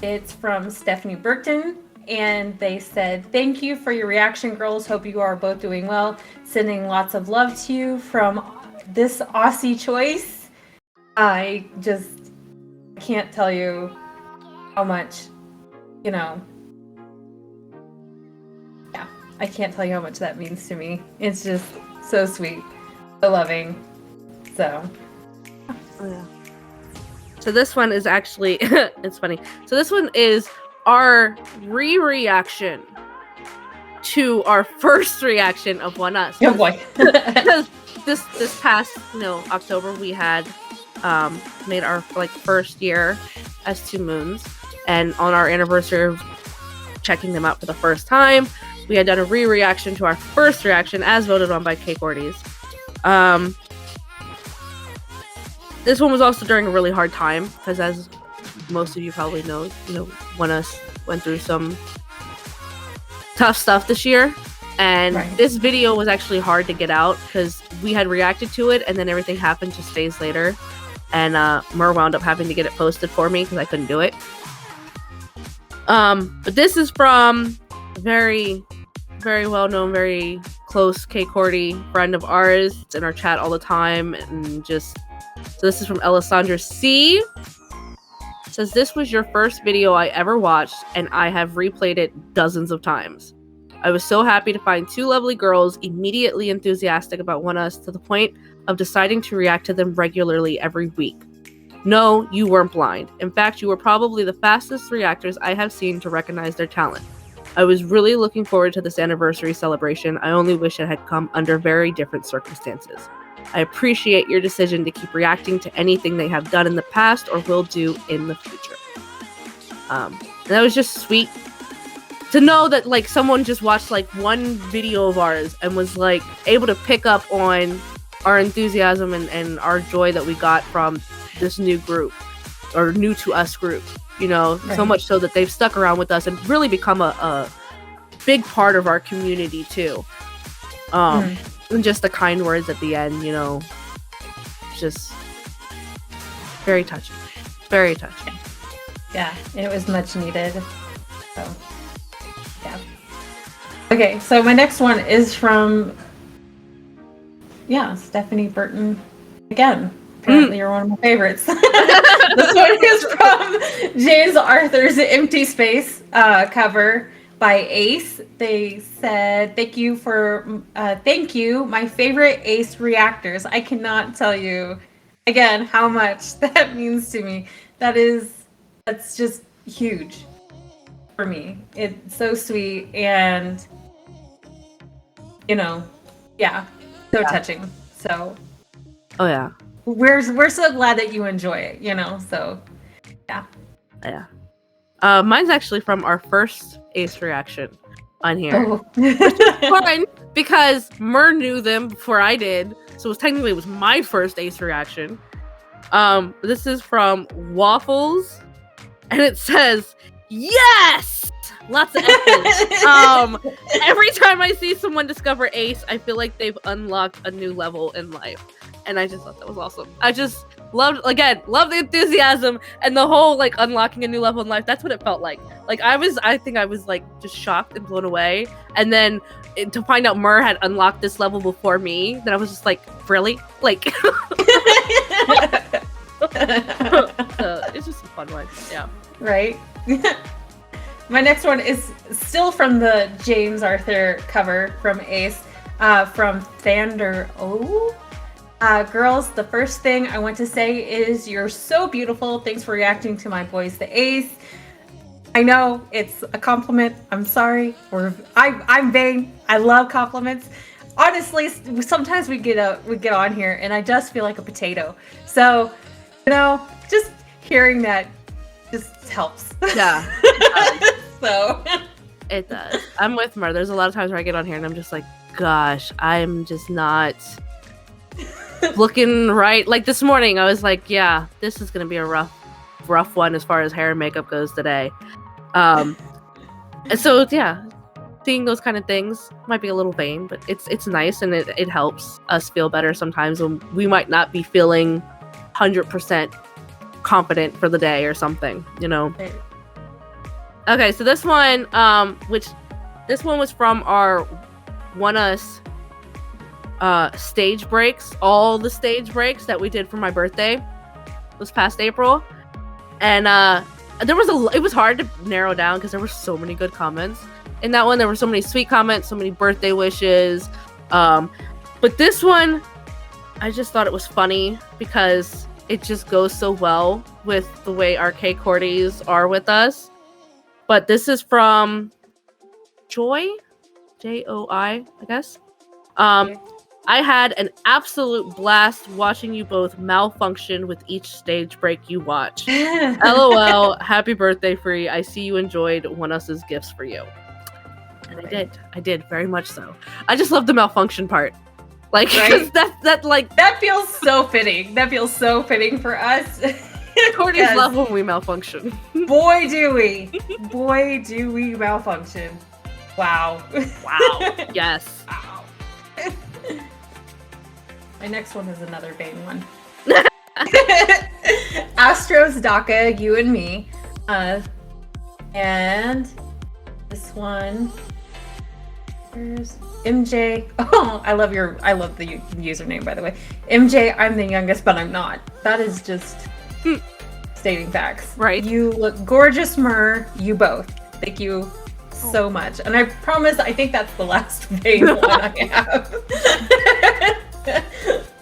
it's from Stephanie Burton, and they said, "Thank you for your reaction, girls. Hope you are both doing well. Sending lots of love to you from this Aussie choice." I can't tell you how much, you know. I can't tell you how much that means to me. It's just so sweet, so loving. So, oh yeah. So this one is actually it's funny. So this one is our reaction to our first reaction of One Us. Oh boy. Because this past October we had made our first year as Two Moons, and on our anniversary of checking them out for the first time, we had done a reaction to our first reaction as voted on by K-Cordies. This one was also during a really hard time because, as most of you probably know, One Us went through some tough stuff this year, and this video was actually hard to get out because we had reacted to it and then everything happened just days later, and Mer wound up having to get it posted for me because I couldn't do it. But this is from a very, very well-known, very close K-Cordie friend of ours. It's in our chat all the time, and so this is from Alessandra C. It says, this was your first video I ever watched, and I have replayed it dozens of times. I was so happy to find two lovely girls immediately enthusiastic about One Us to the point of deciding to react to them regularly every week. No, you weren't blind. In fact, you were probably the fastest reactors I have seen to recognize their talent. I was really looking forward to this anniversary celebration. I only wish it had come under very different circumstances. I appreciate your decision to keep reacting to anything they have done in the past or will do in the future. And that was just sweet to know that someone just watched one video of ours and was able to pick up on our enthusiasm and our joy that we got from this new group, or new to us group, so much so that they've stuck around with us and really become a big part of our community too. And just the kind words at the end, just very touching. Very touching. Yeah, it was much needed. So, yeah. Okay, so my next one is from, Stephanie Burton again. Apparently you're one of my favorites. This one is from James Arthur's Empty Space cover by ACE. They said, thank you, my favorite ACE reactors. I cannot tell you again how much that means to me. That's just huge for me. It's so sweet and so touching. So oh yeah, we're so glad that you enjoy it, so yeah. Mine's actually from our first ACE reaction on here. Oh. Which is fun because Mer knew them before I did, so it was my first ACE reaction. This is from Waffles, and it says, yes! Lots of F's. Every time I see someone discover ACE, I feel like they've unlocked a new level in life. And I just thought that was awesome. I just loved the enthusiasm and the whole unlocking a new level in life. That's what it felt like. I think I was just shocked and blown away. And then to find out Mer had unlocked this level before me, then I was just really? So it's just a fun one. Yeah. Right. My next one is still from the James Arthur cover from ACE, from Thander O. Girls, the first thing I want to say is you're so beautiful. Thanks for reacting to my boys, the ACE. I know it's a compliment. I'm sorry. I'm vain. I love compliments. Honestly, sometimes we get on here and I just feel like a potato. So, just hearing that just helps. Yeah. So it does. I'm with Mer. There's a lot of times where I get on here and I'm just gosh, I'm just not looking right. This morning, I was yeah, this is gonna be a rough one as far as hair and makeup goes today. And so yeah, seeing those kind of things might be a little vain, but it's nice and it helps us feel better sometimes when we might not be feeling 100% confident for the day or something, Right. Okay, so this one, this one was from our One Us stage breaks, all the stage breaks that we did for my birthday this past April, and it was hard to narrow down because there were so many good comments in that one. There were so many sweet comments, so many birthday wishes, but this one, I just thought it was funny because it just goes so well with the way our K-Cordies are with us. But this is from Joy, J-O-I, I guess. I had an absolute blast watching you both malfunction with each stage break you watch. LOL, happy birthday, Free. I see you enjoyed One Us's gifts for you. And I did very much so. I just love the malfunction part. Like, Right? that feels so fitting. That feels so fitting for us. Cordies love when we malfunction. Boy, do we. Boy, do we malfunction. Wow. Wow. Yes. Wow. My next one is another Bane one. Astros, Daka, you and me. And this one. There's MJ. Oh, I love the username, by the way. MJ, I'm the youngest, but I'm not. That is just stating facts. Right. You look gorgeous, Myrrh. You both. Thank you so much. And I promise, I think that's the last Bane one I have.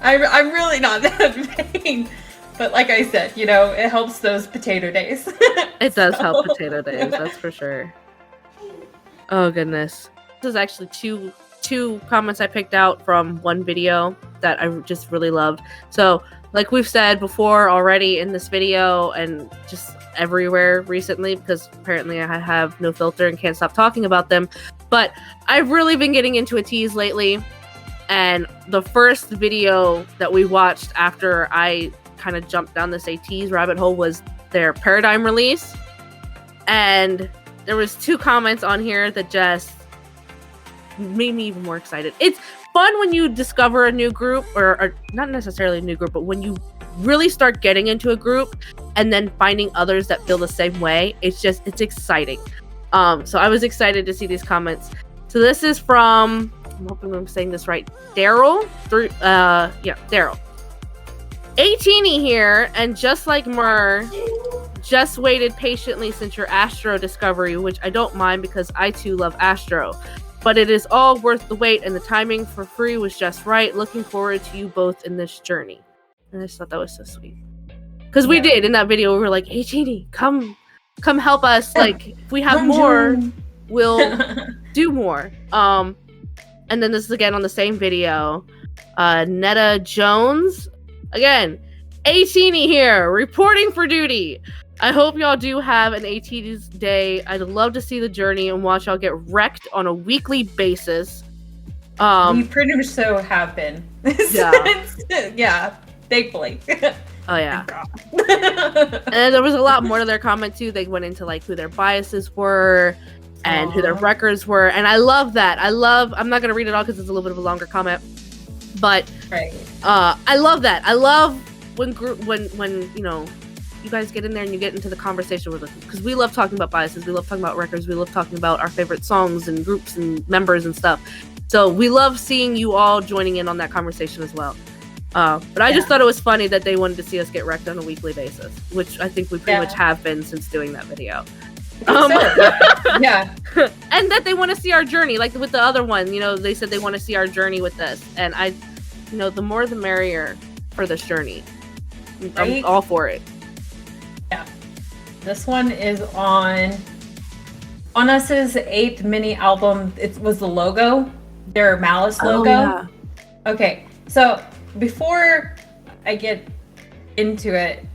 I'm really not that vain. But like I said, it helps those potato days. It does help potato days, that's for sure. Oh, goodness. This is actually two comments I picked out from one video that I just really loved. So, like we've said before already in this video and just everywhere recently, because apparently I have no filter and can't stop talking about them, but I've really been getting into ATEEZ lately. And the first video that we watched after I kind of jumped down this ATEEZ rabbit hole was their Paradigm release. And there was two comments on here that just made me even more excited. It's fun when you discover a new group, or not necessarily a new group, but when you really start getting into a group and then finding others that feel the same way. It's exciting. So I was excited to see these comments. So this is from, I'm hoping I'm saying this right, Daryl. Daryl. A.C.E here, and just like Myrrh, just waited patiently since your Astro discovery, which I don't mind because I too love Astro. But it is all worth the wait, and the timing for Free was just right. Looking forward to you both in this journey. And I just thought that was so sweet. Because we did, in that video, we were like, hey, Genie, come help us. Like, if we have more, we'll do more. And then this is again on the same video. Netta Jones. Again, A.C.E here, reporting for duty. I hope y'all do have an ATEEZ day. I'd love to see the journey and watch y'all get wrecked on a weekly basis. We pretty much so have been. Yeah. Yeah, thankfully. Oh, yeah. And there was a lot more to their comment, too. They went into, like, who their biases were and who their records were. And I love that. I'm not going to read it all because it's a little bit of a longer comment. But I love that. I love when you guys get in there and you get into the conversation with us, because we love talking about biases, we love talking about records, we love talking about our favorite songs and groups and members and stuff. So we love seeing you all joining in on that conversation as well. But I just thought it was funny that they wanted to see us get wrecked on a weekly basis, which I think we pretty much have been since doing that video. Yeah. And that they want to see our journey, like with the other one, they said they want to see our journey with this, and the more the merrier for this journey. I'm all for it. Yeah. This one is on Us's 8th mini album. It was the logo, their Malice logo. Yeah. Okay, so before I get into it,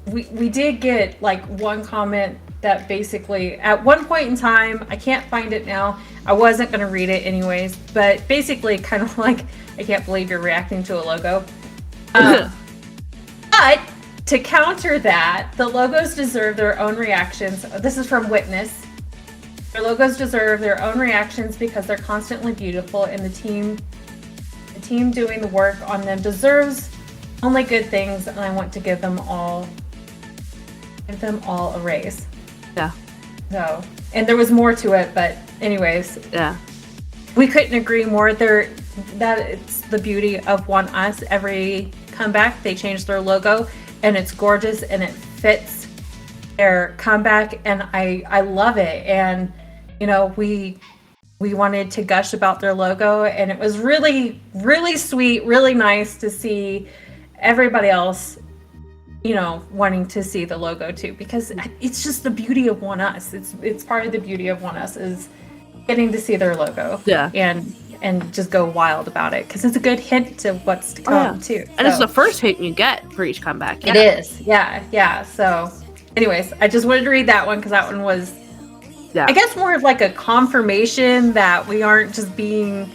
we did get like one comment that basically, at one point in time, I can't find it now, I wasn't going to read it anyways, but basically kind of like, I can't believe you're reacting to a logo. But to counter that, the logos deserve their own reactions. This is from Witness. Their logos deserve their own reactions because they're constantly beautiful, and the team doing the work on them deserves only good things, and I want to give them all a raise. Yeah. So, and there was more to it, but anyways. Yeah. We couldn't agree more. That it's the beauty of One Us. Every comeback, they change their logo, and it's gorgeous, and it fits their comeback, and I love it. And we wanted to gush about their logo, and it was really, really sweet, really nice to see everybody else you know, wanting to see the logo too, because it's just the beauty of One Us. It's part of the beauty of One Us is getting to see their logo. Yeah. And just go wild about it, because it's a good hint to what's to come too. And it's the first hint you get for each comeback. It is. Yeah. So anyways, I just wanted to read that one because that one was, I guess, more of like a confirmation that we aren't just being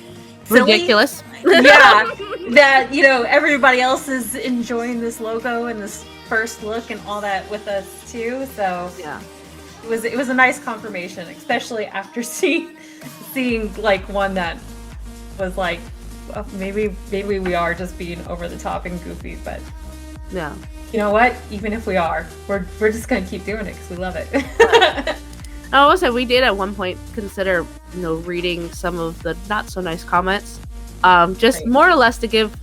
silly. Ridiculous. Yeah, that, you know, everybody else is enjoying this logo and this first look and all that with us too. So yeah, it was a nice confirmation, especially after seeing like one that was like, well, maybe we are just being over the top and goofy, but yeah, you know what? Even if we are, we're just gonna keep doing it because we love it. I will say we did at one point consider, you know, reading some of the not so nice comments, just more or less to give,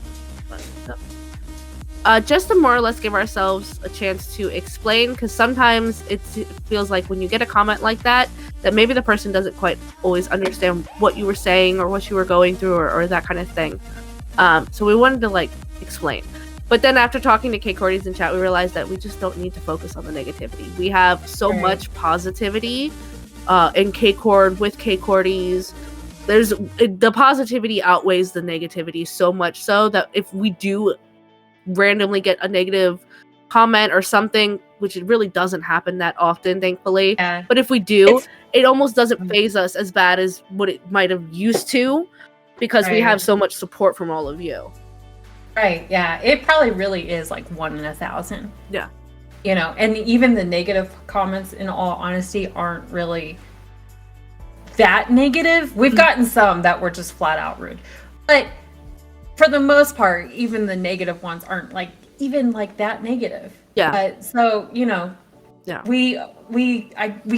ourselves a chance to explain, because sometimes it feels like when you get a comment like that maybe the person doesn't quite always understand what you were saying or what you were going through or that kind of thing. So we wanted to like explain. But then after talking to K-Cordies in chat, we realized that we just don't need to focus on the negativity. We have so much positivity in K-Cord with K-Cordies. The positivity outweighs the negativity so much so that if we do randomly get a negative comment or something, which it really doesn't happen that often, thankfully. Yeah. But if we do, it almost doesn't faze us as bad as what it might have used to, because we have so much support from all of you. Right, yeah. It probably really is like 1 in 1,000. Yeah. You know, and even the negative comments, in all honesty, aren't really that negative. We've gotten some that were just flat out rude. But for the most part, even the negative ones aren't like even like that negative. Yeah. But so, you know, yeah, we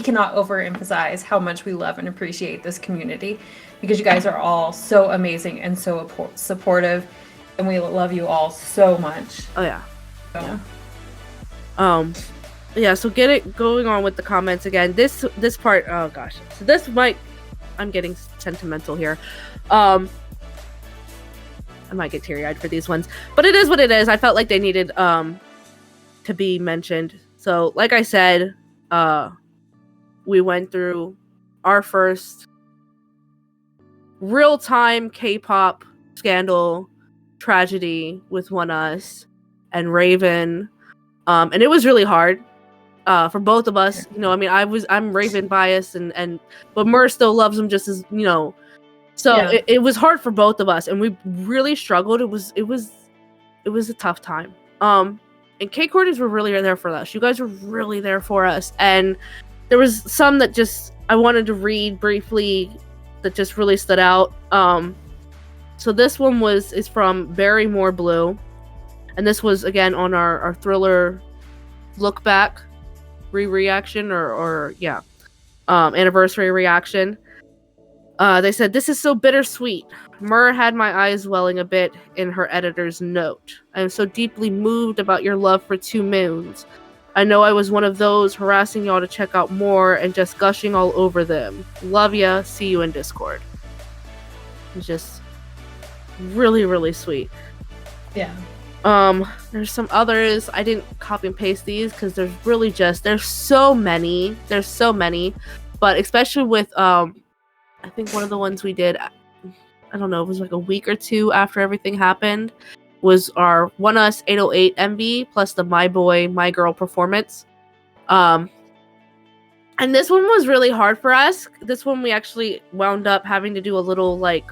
cannot overemphasize how much we love and appreciate this community, because you guys are all so amazing and so supportive. And we love you all so much. Oh yeah. So. Yeah. So going on with the comments again. This part. Oh gosh. So this might. I'm getting sentimental here. I might get teary-eyed for these ones, but it is what it is. I felt like they needed to be mentioned. So, like I said, we went through our first real-time K-pop scandal tragedy with One Us and Raven, and it was really hard for both of us. You know, I mean, I'm Raven biased, but Mur still loves him just as, you know. So it was hard for both of us, and we really struggled. It was a tough time. And K-Cordies were really there for us. You guys were really there for us, and there was some that just I wanted to read briefly that just really stood out. So this one is from Barrymore Blue, and this was again on our Thriller look back reaction or anniversary reaction. They said, "This is so bittersweet. Mur had my eyes welling a bit in her editor's note. I am so deeply moved about your love for 2 Moons. I know I was one of those harassing y'all to check out more and just gushing all over them. Love ya. See you in Discord." It's just really, really sweet. Yeah. There's some others. I didn't copy and paste these because there's so many. But especially with I think one of the ones we did, I don't know, it was like a week or two after everything happened, was our One Us 808 MV plus the My Boy, My Girl performance. And this one was really hard for us. This one we actually wound up having to do a little like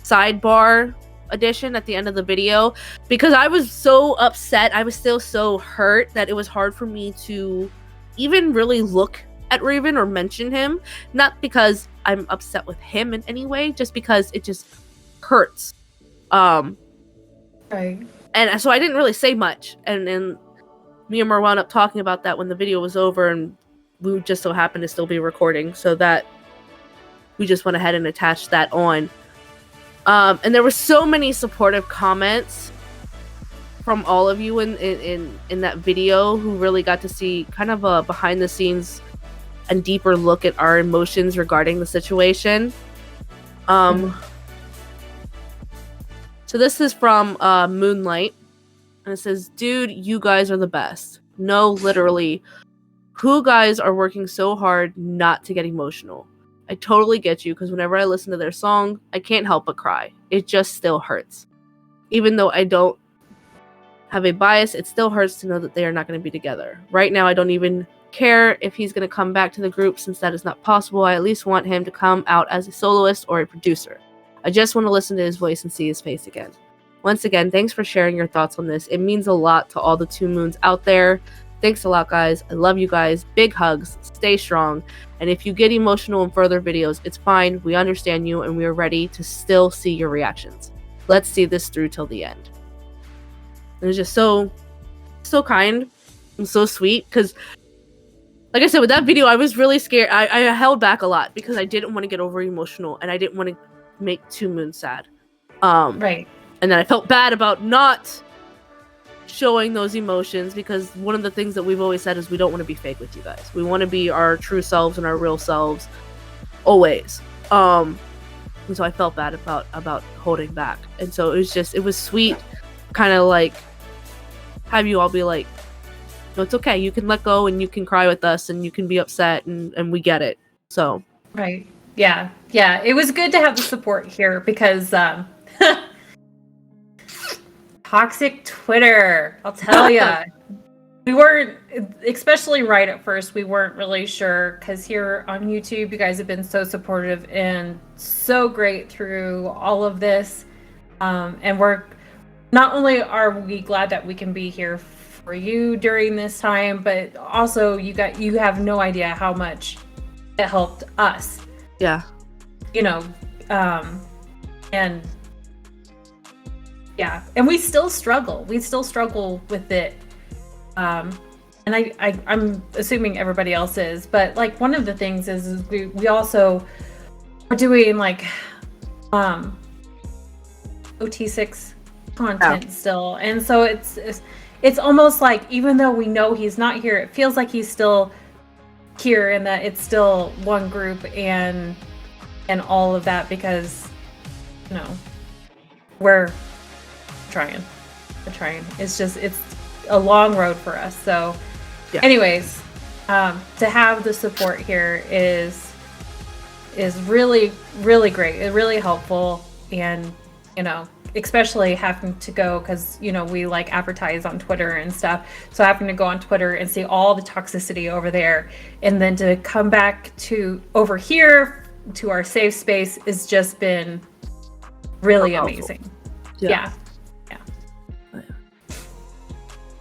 sidebar edition at the end of the video, because I was so upset. I was still so hurt that it was hard for me to even really look at Raven or mention him. Not because I'm upset with him in any way, just because it just hurts. Right. And so I didn't really say much. And me and Mur wound up talking about that when the video was over, and we just so happened to still be recording, so that we just went ahead and attached that on. And there were so many supportive comments from all of you in that video, who really got to see kind of a behind the scenes and deeper look at our emotions regarding the situation. So this is from Moonlight. And it says, dude, you guys are the best. No, literally. Who guys are working so hard not to get emotional? I totally get you, because whenever I listen to their song, I can't help but cry. It just still hurts. Even though I don't have a bias, it still hurts to know that they are not going to be together. Right now, I don't even care if he's going to come back to the group, since that is not possible. I at least want him to come out as a soloist or a producer. I just want to listen to his voice and see his face again. Once again, thanks for sharing your thoughts on this. It means a lot to all the 2 Moons out there. Thanks a lot, guys. I love you guys. Big hugs. Stay strong. And if you get emotional in further videos, it's fine. We understand you, and we are ready to still see your reactions. Let's see this through till the end. It was just so kind and so sweet, because like I said, with that video, I was really scared. I held back a lot because I didn't want to get over emotional, and I didn't want to make 2 Moons sad. Right. And then I felt bad about not showing those emotions, because one of the things that we've always said is we don't want to be fake with you guys. We want to be our true selves and our real selves always. And so I felt bad about holding back. And so it was sweet, kind of like have you all be like, no, it's okay. You can let go and you can cry with us and you can be upset and we get it. So. Right. Yeah. Yeah. It was good to have the support here because, toxic Twitter, I'll tell ya. We weren't, especially right at first, we weren't really sure, because here on YouTube, you guys have been so supportive and so great through all of this. And we're, not only are we glad that we can be here for you during this time, but also you have no idea how much it helped us. Yeah. You know, and yeah, and we still struggle. We still struggle with it. And I'm assuming everybody else is, but like one of the things is we also are doing like OT6 content still. And so it's almost like, even though we know he's not here, it feels like he's still here and that it's still one group and all of that, because, you know, we're trying. It's a long road for us. So anyways, to have the support here is really, really great. It's really helpful. And, you know, especially having to go, because, you know, we like advertise on Twitter and stuff. So having to go on Twitter and see all the toxicity over there, and then to come back to over here to our safe space has just been really amazing. Yeah.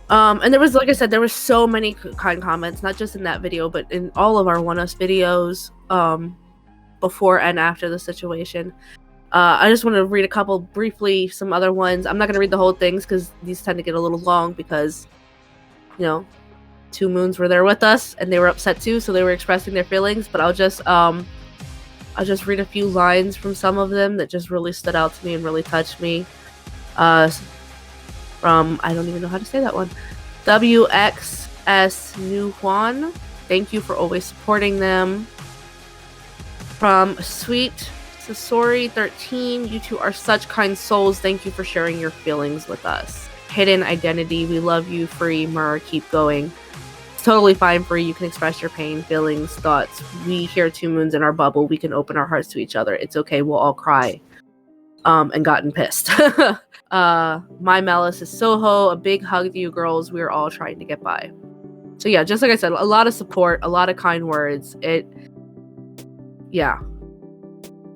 And there was, like I said, there was so many kind comments, not just in that video, but in all of our One Us videos, before and after the situation. I just want to read a couple briefly, some other ones. I'm not going to read the whole things because these tend to get a little long, because, you know, 2 Moons were there with us and they were upset too, so they were expressing their feelings. But I'll just read a few lines from some of them that just really stood out to me and really touched me. From, I don't even know how to say that one, WXS New Juan, thank you for always supporting them. From Sweet Sasori 13, you two are such kind souls, thank you for sharing your feelings with us. Hidden Identity, we love you. Free Mur, keep going. It's totally fine, Free, you can express your pain, feelings, thoughts. We here 2 Moons in our bubble, we can open our hearts to each other. It's okay, we'll all cry. And gotten pissed. My Malice is Soho, a big hug to you girls, we're all trying to get by. So yeah, just like I said, a lot of support, a lot of kind words. Yeah.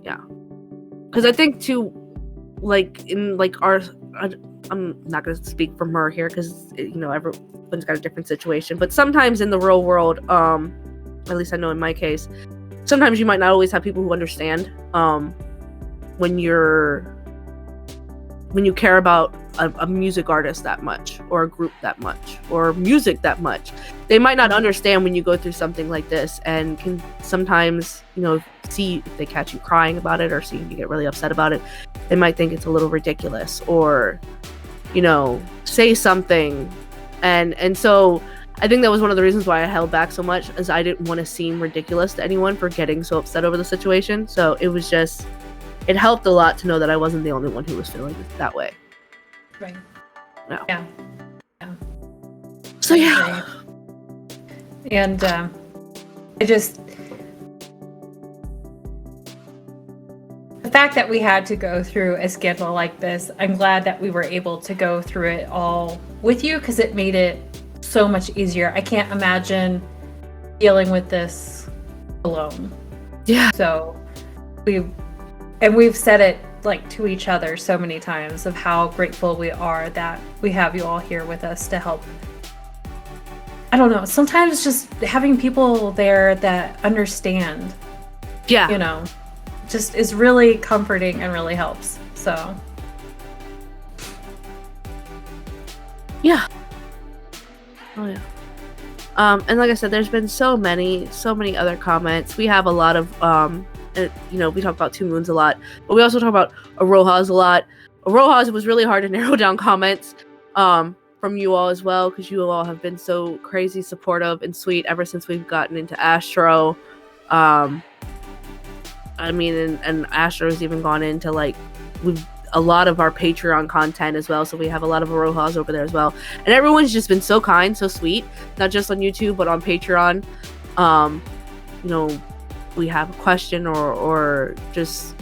Because I think too, like in like our, I'm not going to speak for her here because, you know, everyone's got a different situation, but sometimes in the real world, at least I know in my case, sometimes you might not always have people who understand when you care about a music artist that much, or a group that much, or music that much. They might not understand when you go through something like this, and can sometimes, you know, see if they catch you crying about it or see you get really upset about it, they might think it's a little ridiculous, or, you know, say something. And so I think that was one of the reasons why I held back so much, is I didn't want to seem ridiculous to anyone for getting so upset over the situation. So it was just, it helped a lot to know that I wasn't the only one who was feeling that way. Right. No. Yeah. So yeah. And I just, the fact that we had to go through a schedule like this, I'm glad that we were able to go through it all with you because it made it so much easier. I can't imagine dealing with this alone. Yeah. So we've said it like to each other so many times of how grateful we are that we have you all here with us to help. I don't know, sometimes just having people there that understand, Yeah. you know, just is really comforting and really helps. So yeah. Oh yeah. And like I said, there's been so many other comments. We have a lot of you know, we talk about Two Moons a lot, but we also talk about Arohas a lot. Arohas, it was really hard to narrow down comments from you all as well, because you all have been so crazy supportive and sweet ever since we've gotten into Astro. I mean, and Astro's even gone into like a lot of our Patreon content as well, so we have a lot of Arohas over there as well, and everyone's just been so kind, so sweet, not just on YouTube but on Patreon. You know, we have a question or just,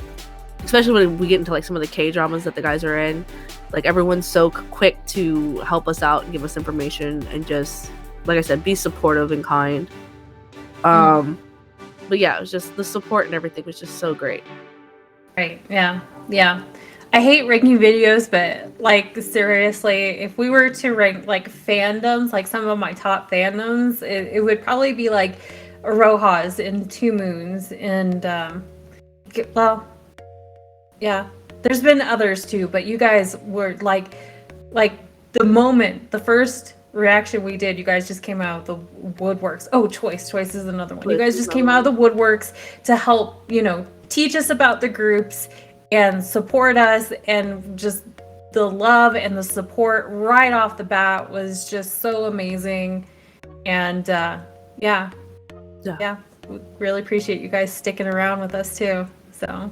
especially when we get into like some of the K-dramas that the guys are in, like everyone's so quick to help us out and give us information and just, like I said, be supportive and kind. But yeah, it was just the support and everything was just so great. right, yeah. I hate ranking videos, but like seriously, if we were to rank like fandoms, like some of my top fandoms, it would probably be like Arohas and Two Moons and well, yeah. There's been others too, but you guys were like the first reaction we did, you guys just came out of the woodworks. Oh, Choice is another one. You guys just came out of the woodworks to help, you know, teach us about the groups and support us, and just the love and the support right off the bat was just so amazing. And yeah, we really appreciate you guys sticking around with us too. So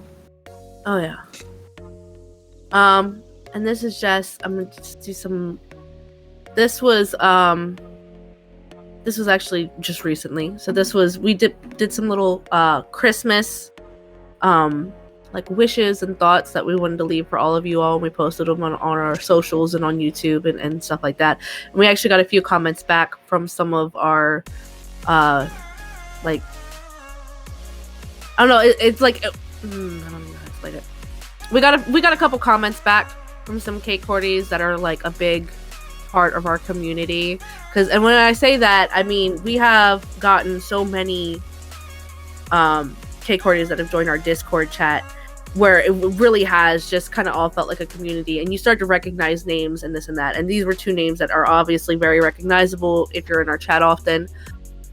oh yeah. And this is just, I'm gonna just do some, this was actually just recently. So this was, we did some little Christmas like wishes and thoughts that we wanted to leave for all of you all. We posted them on our socials and on YouTube and stuff like that. And we actually got a few comments back from some of our like, I don't know, it's like I don't know how to explain it. We got a couple comments back from some K-Cordies that are like a big part of our community. And when I say that, I mean we have gotten so many K-Cordies that have joined our Discord chat, where it really has just kind of all felt like a community, and you start to recognize names and this and that. And these were two names that are obviously very recognizable if you're in our chat often.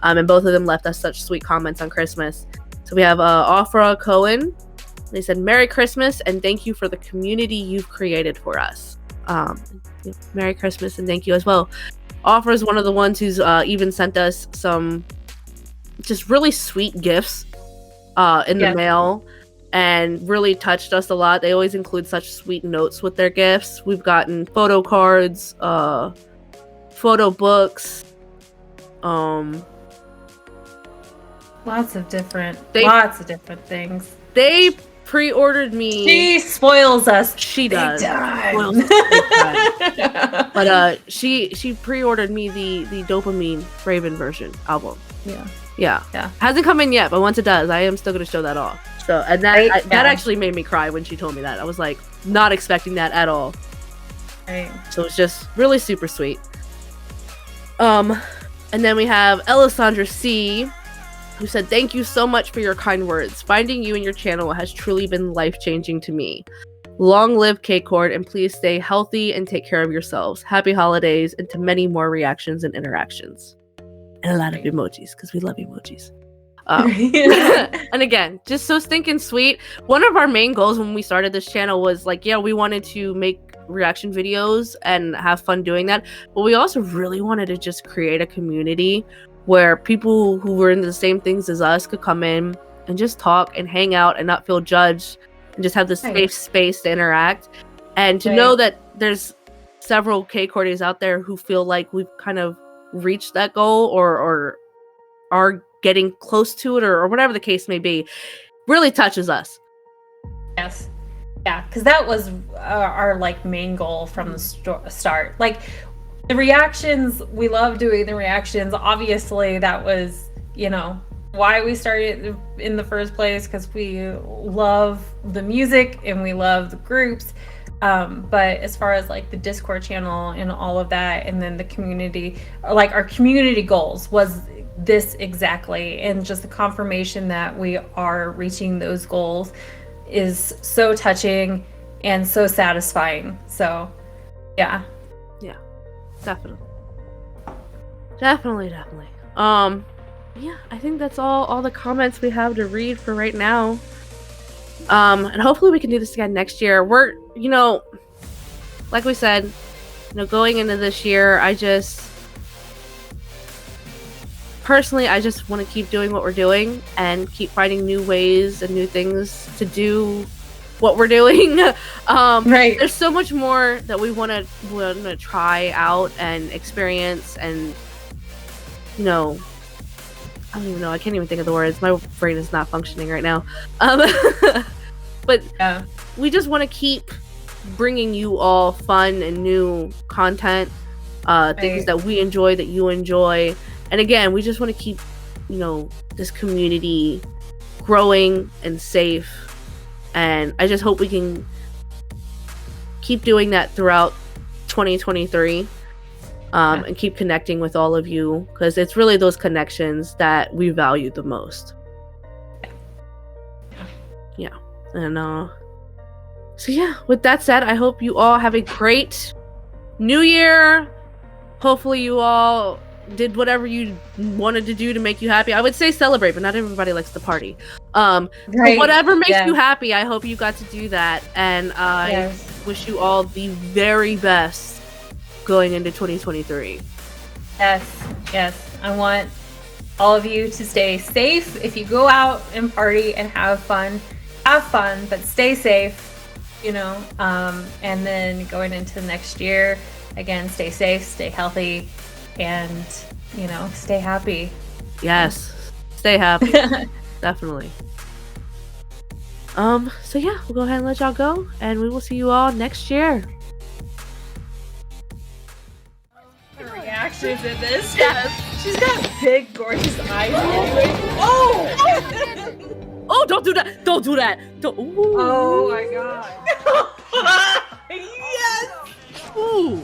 And both of them left us such sweet comments on Christmas. So we have Afra Cohen. They said, "Merry Christmas and thank you for the community you've created for us." Merry Christmas and thank you as well. Afra is one of the ones who's even sent us some just really sweet gifts in the mail, and really touched us a lot. They always include such sweet notes with their gifts. We've gotten photo cards, photo books, lots of different things. They pre-ordered me. She spoils us. She does. Spoils us. But she pre-ordered me the Dopamine Raven version album. Yeah. Hasn't come in yet, but once it does, I am still gonna show that off. So, and that that actually made me cry when she told me that. I was like, not expecting that at all. Right. So it's just really super sweet. And then we have Elisandra C, who said, "Thank you so much for your kind words. Finding you and your channel has truly been life-changing to me. Long live K-Cord, and please stay healthy and take care of yourselves. Happy holidays," and to many more reactions and interactions. And a lot of emojis, because we love emojis. And again, just so stinking sweet. One of our main goals when we started this channel was like, yeah, we wanted to make reaction videos and have fun doing that, but we also really wanted to just create a community where people who were into the same things as us could come in and just talk and hang out and not feel judged, and just have this safe space to interact, and to know that there's several K-Cordies out there who feel like we've kind of reached that goal or are getting close to it or whatever the case may be, really touches us. Yes. Yeah, because that was our like main goal from the start. Like the reactions, we love doing the reactions. Obviously, that was, you know, why we started in the first place, because we love the music and we love the groups. But as far as like the Discord channel and all of that, and then the community, like our community goals was this exactly, and just the confirmation that we are reaching those goals is so touching and so satisfying. So yeah, Definitely. Yeah, I think that's all the comments we have to read for right now. And hopefully we can do this again next year. We're, you know, like we said, you know, going into this year, I just want to keep doing what we're doing and keep finding new ways and new things to do what we're doing. right. There's so much more that we want to try out and experience, and you know, I don't even know. I can't even think of the words. My brain is not functioning right now. But Yeah. we just want to keep bringing you all fun and new content, things Right. that we enjoy, that you enjoy. And again, we just want to keep, you know, this community growing and safe. And I just hope we can keep doing that throughout 2023, and keep connecting with all of you, because it's really those connections that we value the most. Yeah. And so yeah, with that said, I hope you all have a great New Year. Hopefully you all did whatever you wanted to do to make you happy. I would say celebrate, but not everybody likes to party. Right. But whatever makes Yeah. you happy, I hope you got to do that. And I Yes. wish you all the very best going into 2023. Yes. I want all of you to stay safe. If you go out and party and have fun, but stay safe, you know. And then going into next year, again, stay safe, stay healthy, and, you know, stay happy. Yes. Stay happy. Definitely. So yeah, we'll go ahead and let y'all go, and we will see you all next year. The reactions in this. Yes. She's got big, gorgeous eyes. Oh! Oh, don't do that! Don't do that! Don't. Ooh. Oh my god. Yes! Ooh.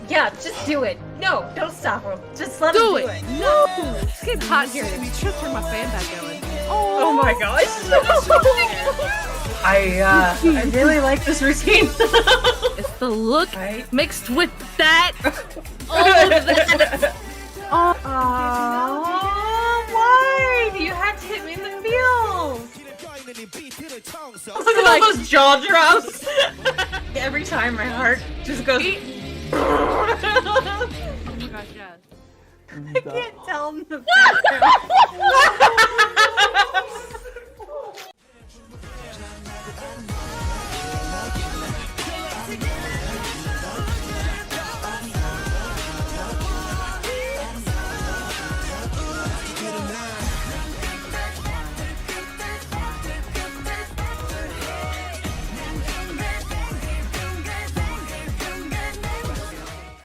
Yeah, just do it. No, don't stop her. Just let him Do do it. it. No! It's getting hot here. Let me turn my fan back going. Oh my gosh. I really like this routine. It's the look Right? mixed with that. All of that. Oh, why? You had to hit me in the feels. Look at all those jaw drops. Every time my heart just goes. Oh my gosh, yes. I can't tell in the background.